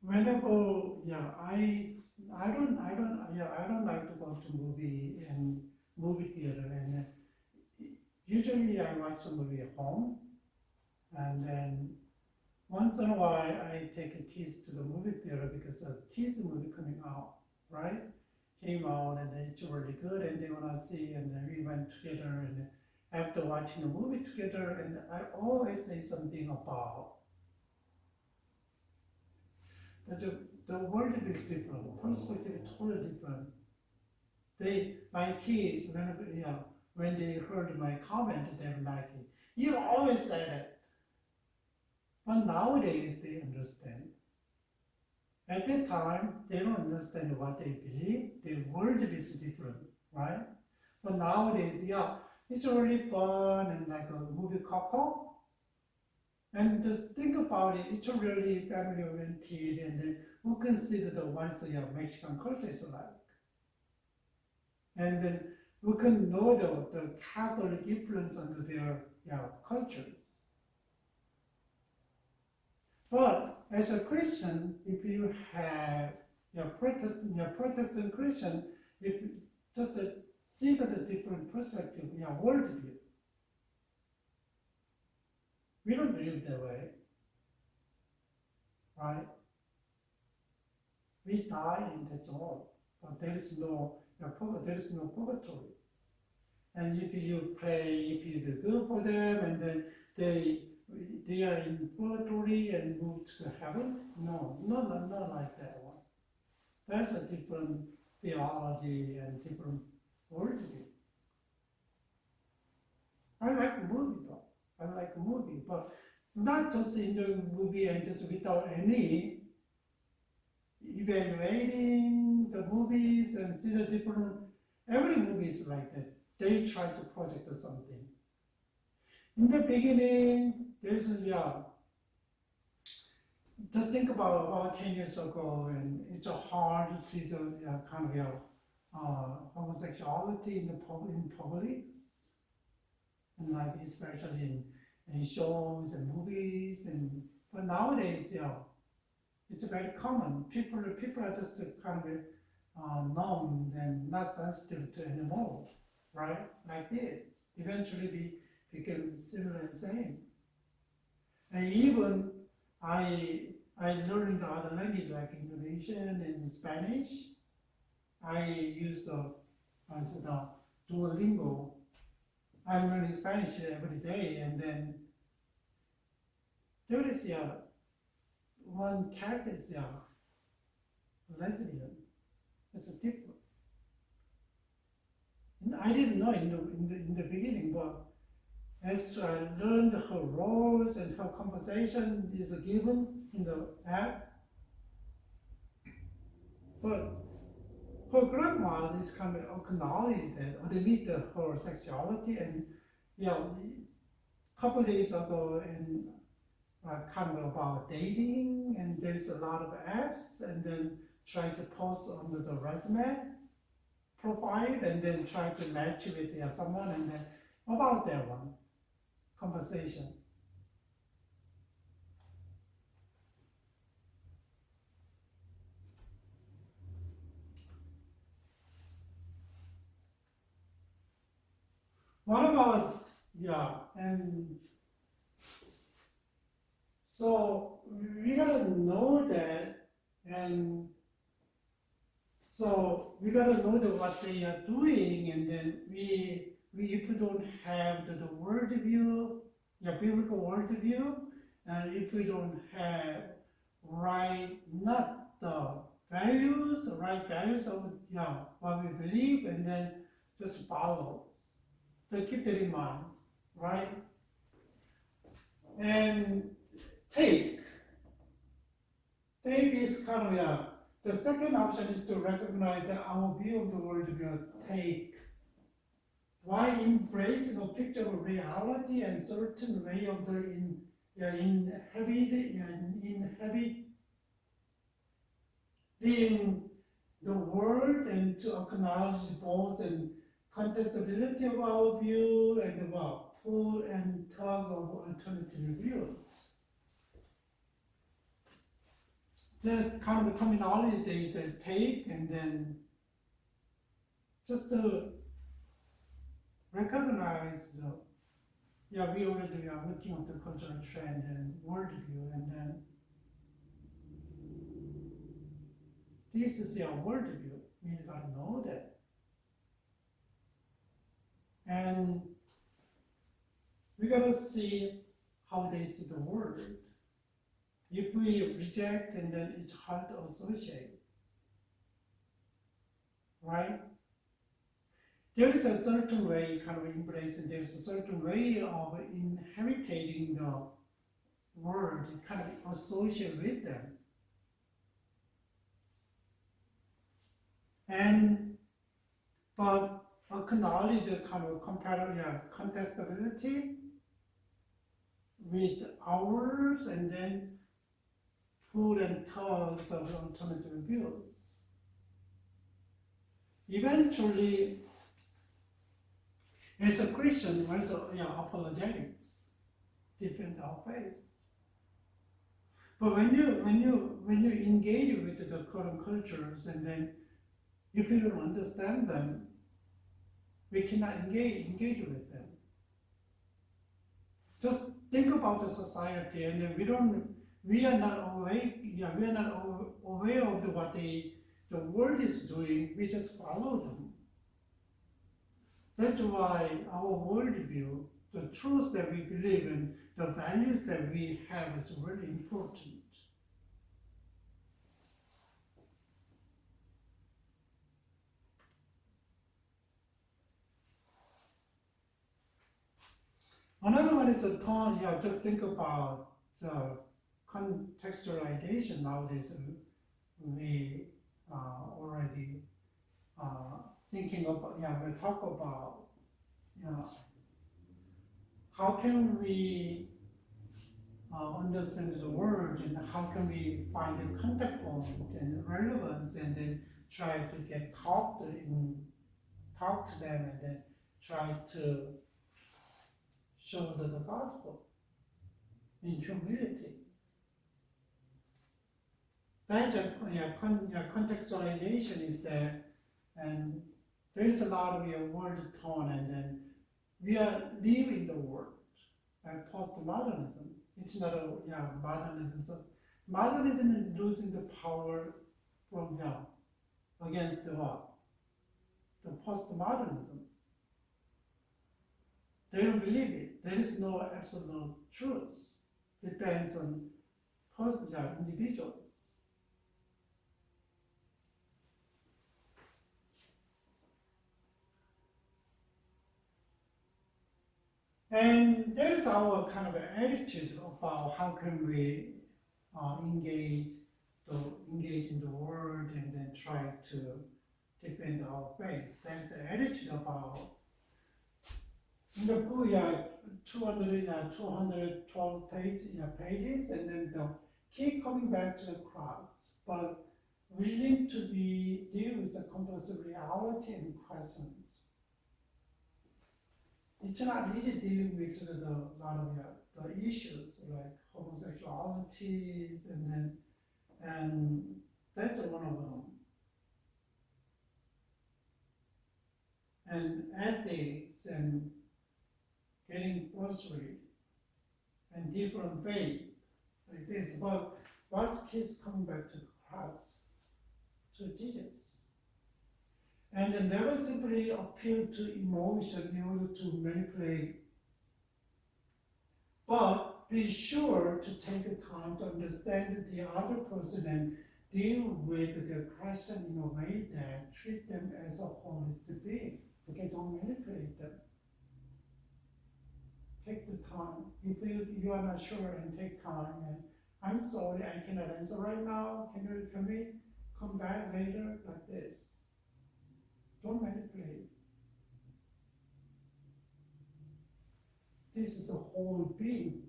Whenever I don't like to go to movie theater, and usually I watch a movie at home, and then once in a while I take kids to the movie theater because a kids movie coming out, right? Came out and it's really good and they wanna see, and then we went together, and after watching the movie together, and I always say something about the world is different, perspective is totally different. My kids, when they heard my comment, they were like, you always said it. But nowadays they understand. At that time, they don't understand what they believe. The world is different, right? But nowadays, it's really fun and like a movie couple. And just think about it, it's really family oriented, and then we consider what Mexican culture is like. And then we can know the Catholic influence under their cultures. But as a Christian, if you have Protestant Christian, if you just see the different perspective, worldview. We don't believe that way, right? We die and that's all. But there is no purgatory. And if you pray, if you do good for them, and then they are in purgatory and move to heaven, no, not like that one. There's a different theology and different worldview. I like movie though. I like a movie, but not just enjoying movie and just without any evaluating the movies and see the different. Every movie is like that. They try to project something. In the beginning, there's just think about 10 years ago, and it's hard to see the kind of homosexuality in public. And like especially in shows and movies, but nowadays, it's very common. People are just kind of numb and not sensitive to anymore, right? Like this. Eventually, we become similar and same. And even I learned the other language like Indonesian and Spanish. I use the Duolingo. I'm learning Spanish every day, and then there is one character is lesbian. It's different. And I didn't know in the beginning, but as I learned her roles and her conversation is given in the app, but her grandma is kind of acknowledged that underneath her sexuality, and a couple days ago, and kind of about dating, and there's a lot of apps, and then try to post under the resume profile, and then try to match with someone, and then about that one conversation. What about, and so we gotta know that, and so we gotta know that what they are doing, and then we if we don't have the worldview, biblical worldview, and if we don't have not the right values of what we believe, and then just follow. So keep that in mind, right? And take is kind of the second option is to recognize that our view of the world will take. Why embracing a picture of reality and certain way of the inhabiting the world, and to acknowledge both and contestability of our view and about pull and tug of alternative views. The kind of terminology they take, and then just to recognize we already are looking at the cultural trend and worldview, and then this is our worldview. We gotta know that. And we gotta see how they see the world. If we reject, and then it's hard to associate, right? There is a certain way kind of embracing, there's a certain way of inhabiting the world, kind of associate with them. But acknowledge a kind of contestability with ours, and then pull and tugs of alternative views. Eventually, as a Christian, also apologetics, defend our faith. But when you engage with the current cultures, and then if you don't understand them, we cannot engage with them. Just think about the society, and then we are not awake. We are not aware of what the world is doing. We just follow them. That's why our worldview, the truths that we believe in, the values that we have is really important. Another one is a thought, just think about the contextualization nowadays. We already thinking about, we talk about, how can we understand the world, and how can we find the contact point and relevance, and then try to talk to them, and then try to show the gospel in humility. That contextualization is there, and there is a lot of world tone, and then we are leaving the world, like postmodernism. It's not a modernism. So modernism is losing the power from against the what? The postmodernism. They don't believe it. There is no absolute truth. It depends on individuals. And there's our kind of attitude about how can we engage in the world, and then try to defend our faith. There's an attitude about, in the book, 212 pages, and then keep coming back to the cross, but willing to deal with the complex reality and questions. It's not easy dealing with a lot of the issues like homosexualities, and that's one of them. And ethics, and getting grocery and different faith like this. But what kids coming back to Christ, to Jesus? And never simply appeal to emotion in order to manipulate, but be sure to take the time to understand the other person and deal with the question in a way that treat them as a holistic being. Okay, don't manipulate them. Take the time. If you are not sure, and take time. And I'm sorry, I cannot answer right now. Can we come back later like this? Don't manipulate. This is a whole being.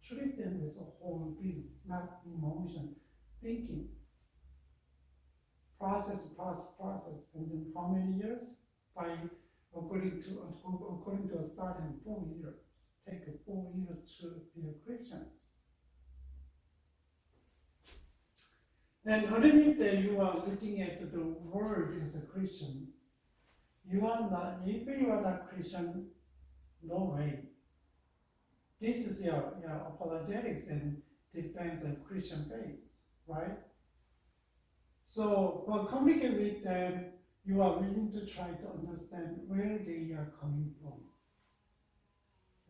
Treat them as a whole being, not emotion, thinking. Process, and then how many years? According to a study, 4 years. Take 4 years to be a Christian. And underneath that, you are looking at the world as a Christian. You are not. If you are not Christian, no way. This is your apologetics and defense of Christian faith, right? So, but communicate with them, you are willing to try to understand where they are coming from.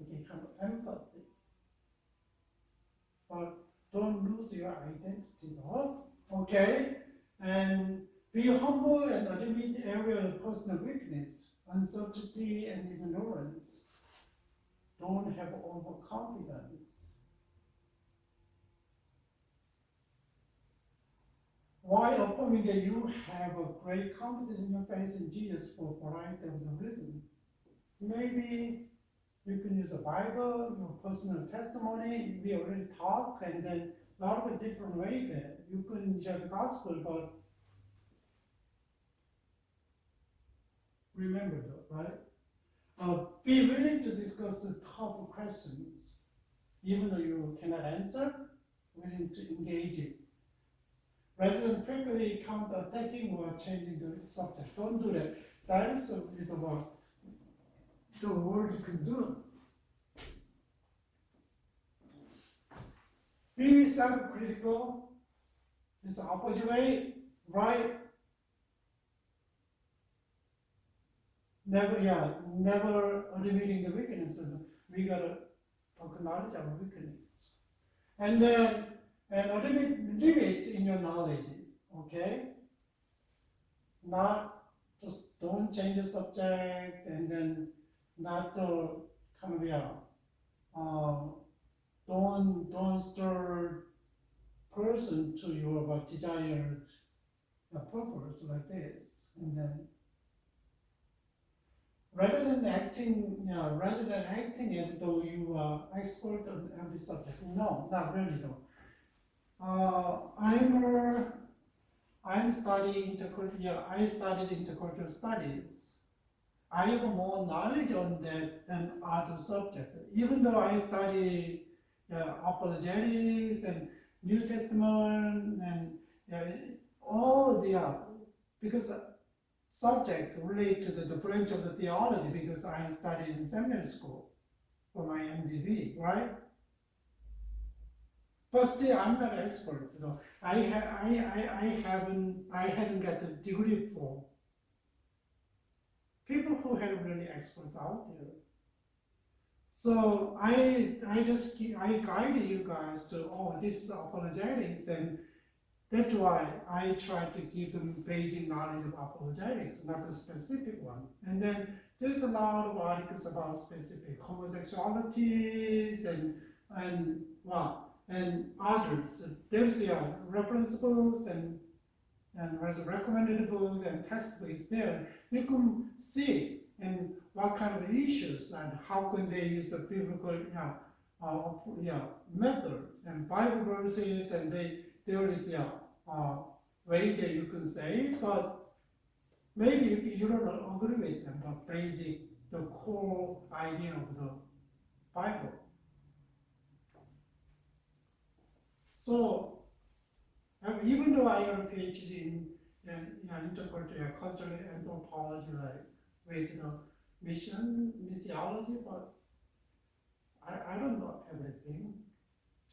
Okay, kind of empathy. But don't lose your identity, though. Okay? And be humble and admit area of personal weakness, uncertainty, and ignorance. Don't have overconfidence. Why affirming that you have a great confidence in your faith in Jesus for a variety of the reasons? Maybe you can use the Bible, your personal testimony. We already talked, and then a lot of different ways that you can share the gospel, but remember though, right? Be willing to discuss the tough questions, even though you cannot answer, willing to engage it. Rather than quickly counter-attacking or changing the subject. Don't do that. That is a bit of what the world can do. Be self-critical. It's the opposite way, right? Never admitting the weaknesses. We gotta acknowledge our weakness. And then, admit limits in your knowledge, okay? Not just don't change the subject, and then not to kind of, don't stir person to your desired purpose like this, and then rather than acting as though you are expert on every subject. No, not really though. I studied intercultural studies. I have more knowledge on that than other subjects. Even though I study apologetics and New Testament and all because subject relate to the branch of the theology, because I studied in seminary school for my MDB, right? But still, I'm not an expert. You know, I hadn't got the degree for people who have really experts out there. So I guide you guys to this is apologetics, and that's why I try to give them basic knowledge of apologetics, not the specific one. And then there's a lot of articles about specific homosexualities and others. There's reference books and recommended books and textbooks there. You can see and what kind of issues and how can they use the biblical method and Bible verses, and there is way that you can say, but maybe you don't agree with them, but the core idea of the Bible. So, even though I have a PhD in intercultural cultural anthropology, like with missiology, but I don't know everything.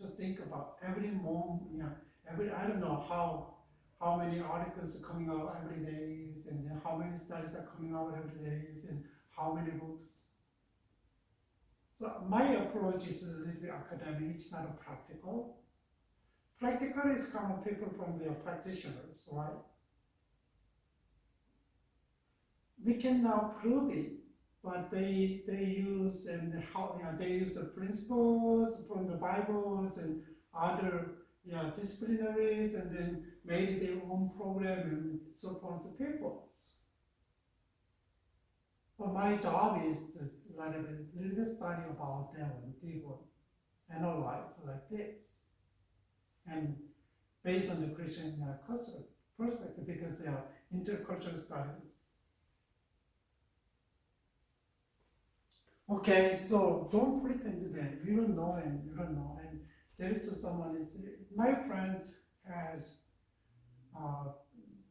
Just think about every moment, I don't know how many articles are coming out every day, and then how many studies are coming out every day, and how many books. So my approach is a little bit academic, it's not practical. Practical is come from people from the practitioners, right? We can now prove it, but they use they use the principles from the Bibles and other disciplinaries, and then made their own program and support the people. But my job is to little bit study about them and people analyze like this, and based on the Christian perspective, because they are intercultural studies. Okay, so don't pretend that you don't know and you don't know. And there is someone my friends has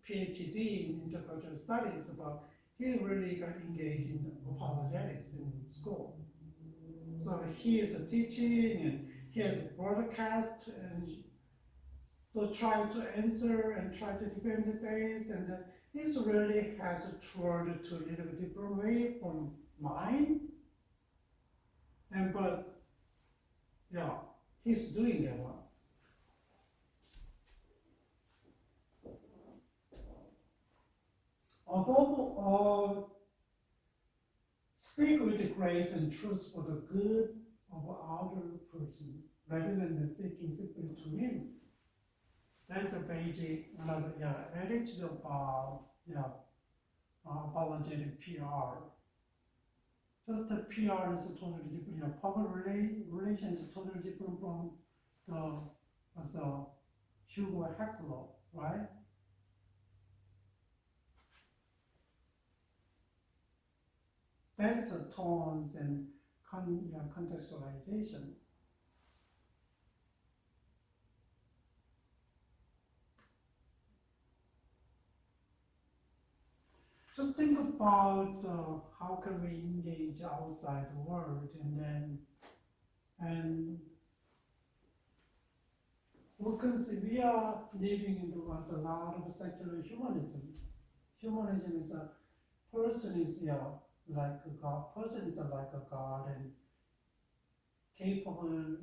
PhD in intercultural studies, but he really got engaged in apologetics in school. So he is teaching and he had a broadcast, and so try to answer and try to defend the case, and this really has toured to a little bit different way from mine. But he's doing that one. Above all, speak with grace and truth for the good of other person, rather than seeking simply to win. That's a basic attitude about apologetic PR. Just the PR is totally different. Public relations is totally different from the Hugo Heckler, right? That's the tones and contextualization. Just think about how can we engage outside the world, and we can see we are living in the world a lot of secular humanism. Humanism is a person is like a God. Person is like a God and capable.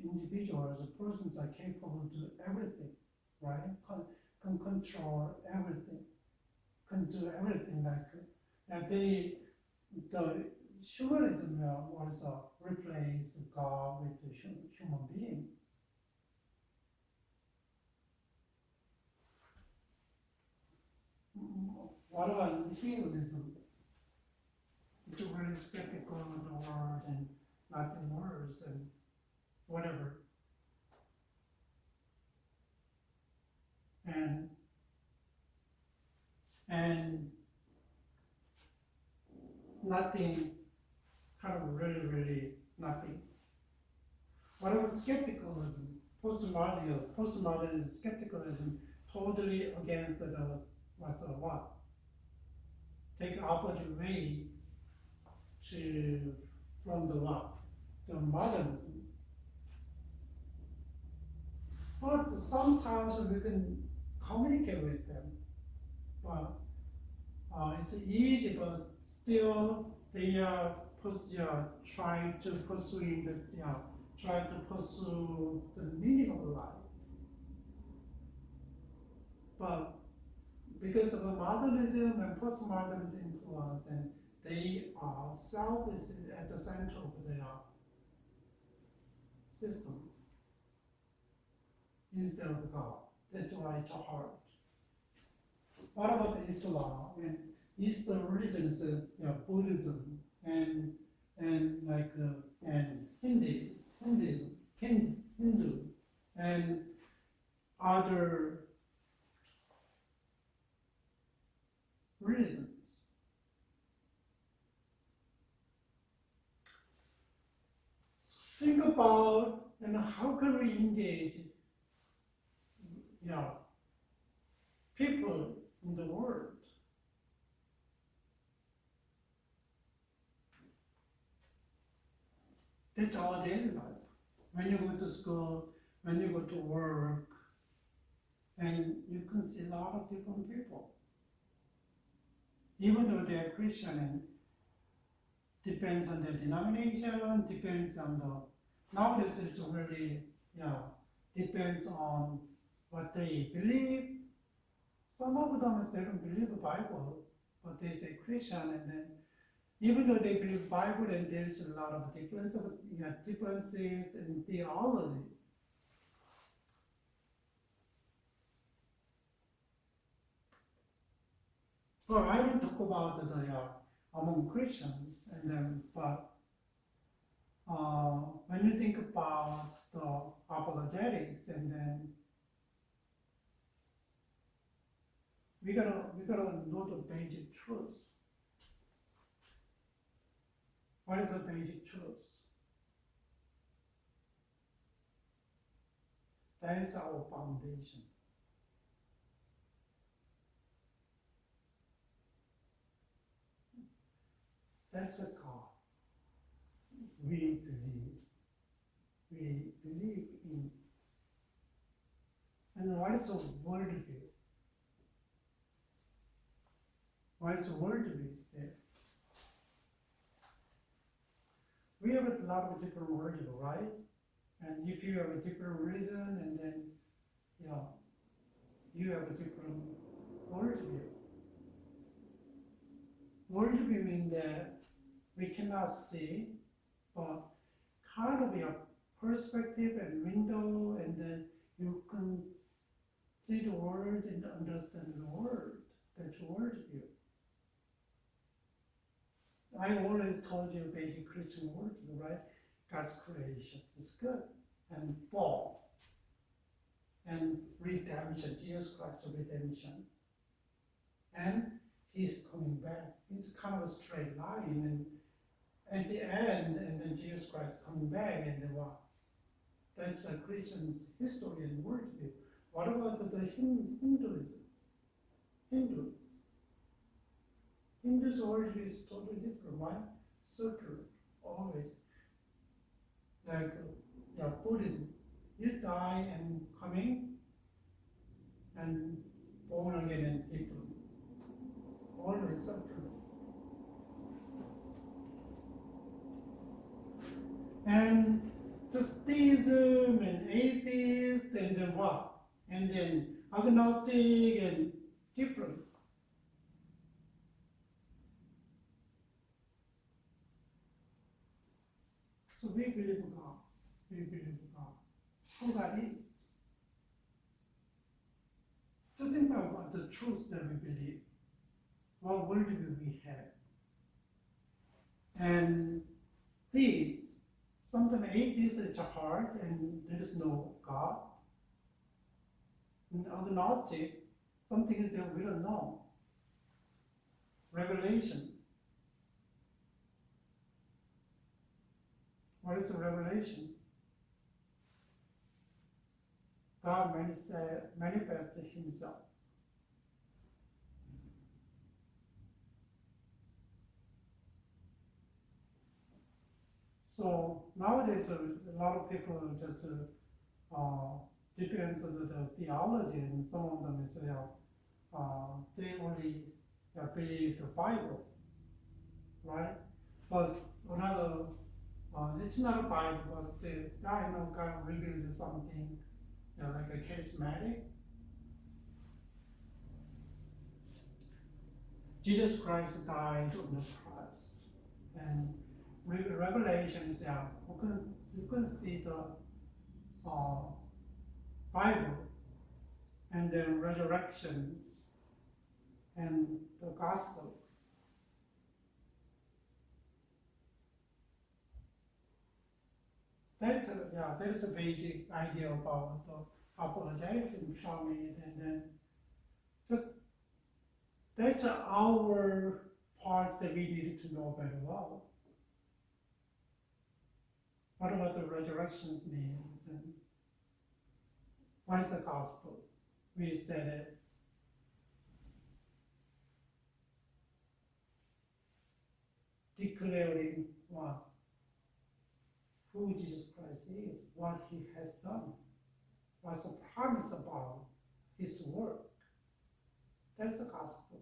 Individuals, persons are capable to do everything, right? Can control everything, can do everything the humanism also replace God with the human being. What about hedonism? It's really skeptical of the world and nothing worse and whatever. And nothing, kind of really nothing. What about skepticalism? Postmodern is skepticalism, totally against what? Take opposite way from the modernism. But sometimes we can communicate with them. But it's easy, but still they are trying to pursue the meaning of life. But because of the modernism and postmodernism influence, and they are self is at the center of their system instead of God. That's why it's hard. What about Islam and Eastern religions, Buddhism and Hinduism, Hindu, and other religions? Think about how can we engage people in the world. That's our daily life. When you go to school, when you go to work, and you can see a lot of different people. Even though they are Christian, and depends on their denomination, depends on the, nowadays it's really, depends on what they believe. Some of them, they don't believe the Bible, but they say Christian, and then even though they believe the Bible, and there's a lot of differences in theology. Well, I will talk about the among Christians, and then, but when you think about the apologetics, and then we gotta know the basic truth. What is the basic truth? That is our foundation. That's a God. We believe in. And what is the worldview? What is the worldview is there? We have a lot of different worldview, right? And if you have a different religion, and then you have a different worldview. Worldview means that we cannot see, but kind of a perspective and window, and then you can see the world and understand the world. That's worldview. I always told you basic Christian worldview, right? God's creation is good, and fall, and redemption, Jesus Christ's redemption, and He's coming back. It's kind of a straight line, and at the end, and then Jesus Christ coming back, and then what? That's a Christian's history and worldview. What about the Hinduism? Hindus' worldview is totally different, right? Circular, always. Like Buddhism, you die and coming, and born again and different. Always circular. And just theism and atheist, and then what? And then agnostic and different. So we believe in God. We believe in God. Who God is. Just think about the truth that we believe. What worldview we have. And these, sometimes atheist is hard and there is no God. And agnostic, some things that we don't know. Revelation. What is the revelation? God manifested Himself. So nowadays, a lot of people just depends on the theology, and some of them say they only believe the Bible, right? But another, it's not a Bible, but still, I know God revealed something like a charismatic. Jesus Christ died on the cross, and Revelation is you can see the Bible, and then resurrections, and the gospel. That's a basic idea about the apologetics and Charming, and then just that's our part that we needed to know very well. What about the resurrections means, and what is the gospel? We said it. Declaring what? who Jesus Christ is, what he has done, what's the promise about his work. That's the gospel.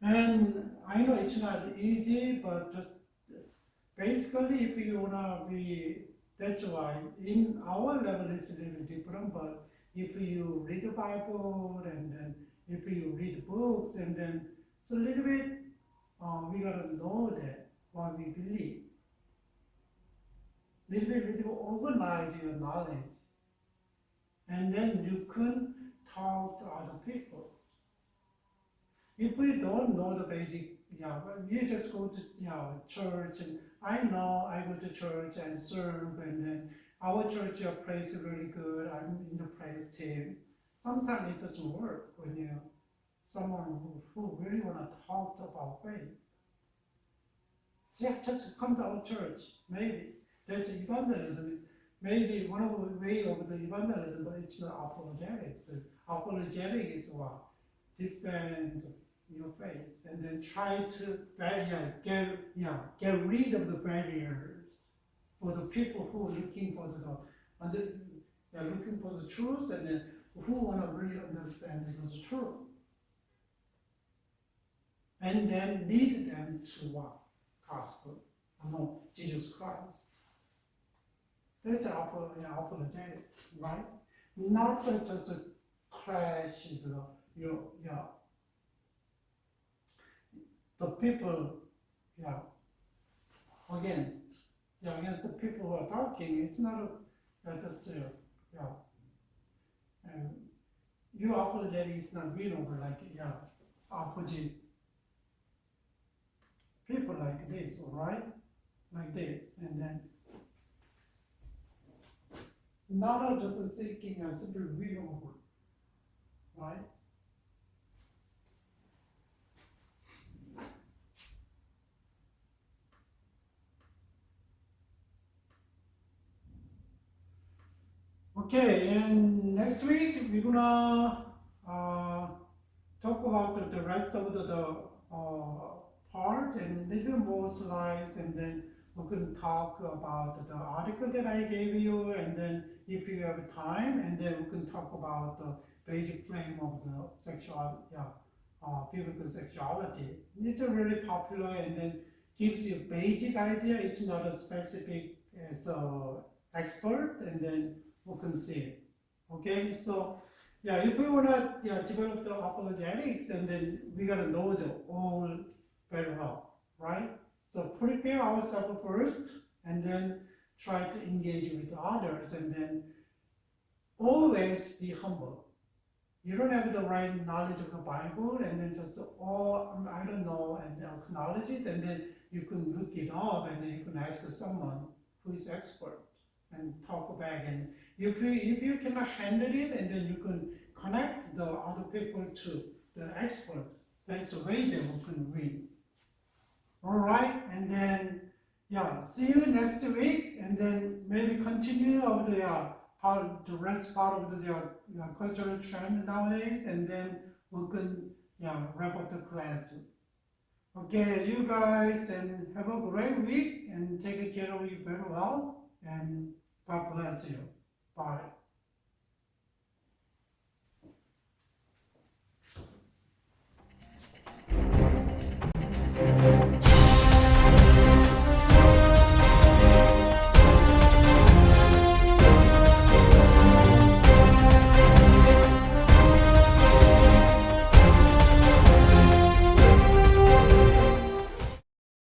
And I know it's not easy, but just basically if you wanna be, that's why in our level it's a little different, but if you read the Bible and then if you read books and then it's a little bit, we gotta know that what we believe. Little organize your knowledge. And then you can talk to other people. If we don't know the basic, you just go to church, and I know I go to church and serve, and then our church prays really good. I'm in the praise team. Sometimes it doesn't work when you someone who really want to talk about faith. Just come to our church. Maybe that's evangelism. Maybe one of the way of the evangelism, but it's not apologetics. Apologetics is what? Defend your faith and then try to get rid of the barriers for the people who are looking for looking for the truth and then who want to really understand the truth. And then lead them to what? Gospel. Jesus Christ. That's apologetics, right? Not just crash the people, against the people who are talking. It's not just and your apologetic is not real over like opposite people like this, all right, like this, and then not just thinking and simply read over, right? Okay, and next week we're gonna talk about the rest of the part and a little more slides, and then we can talk about the article that I gave you, and then if you have time, and then we can talk about the basic frame of the sexual, biblical sexuality. It's a really popular and then gives you basic idea. It's not a specific as expert, and then we can see it. Okay, so if we wanna develop the apologetics, and then we gotta know the all very well, right? So prepare ourselves first, and then try to engage with others, and then always be humble. You don't have the right knowledge of the Bible, and then just I don't know, and acknowledge it, and then you can look it up, and then you can ask someone who is expert and talk back. And if you cannot handle it, and then you can connect the other people to the expert. That's the way that we can win. All right, and then see you next week, and then maybe continue of the rest part of the cultural trend nowadays, and then we can wrap up the class. Okay, you guys, and have a great week, and take care of you very well, and God bless you. Bye.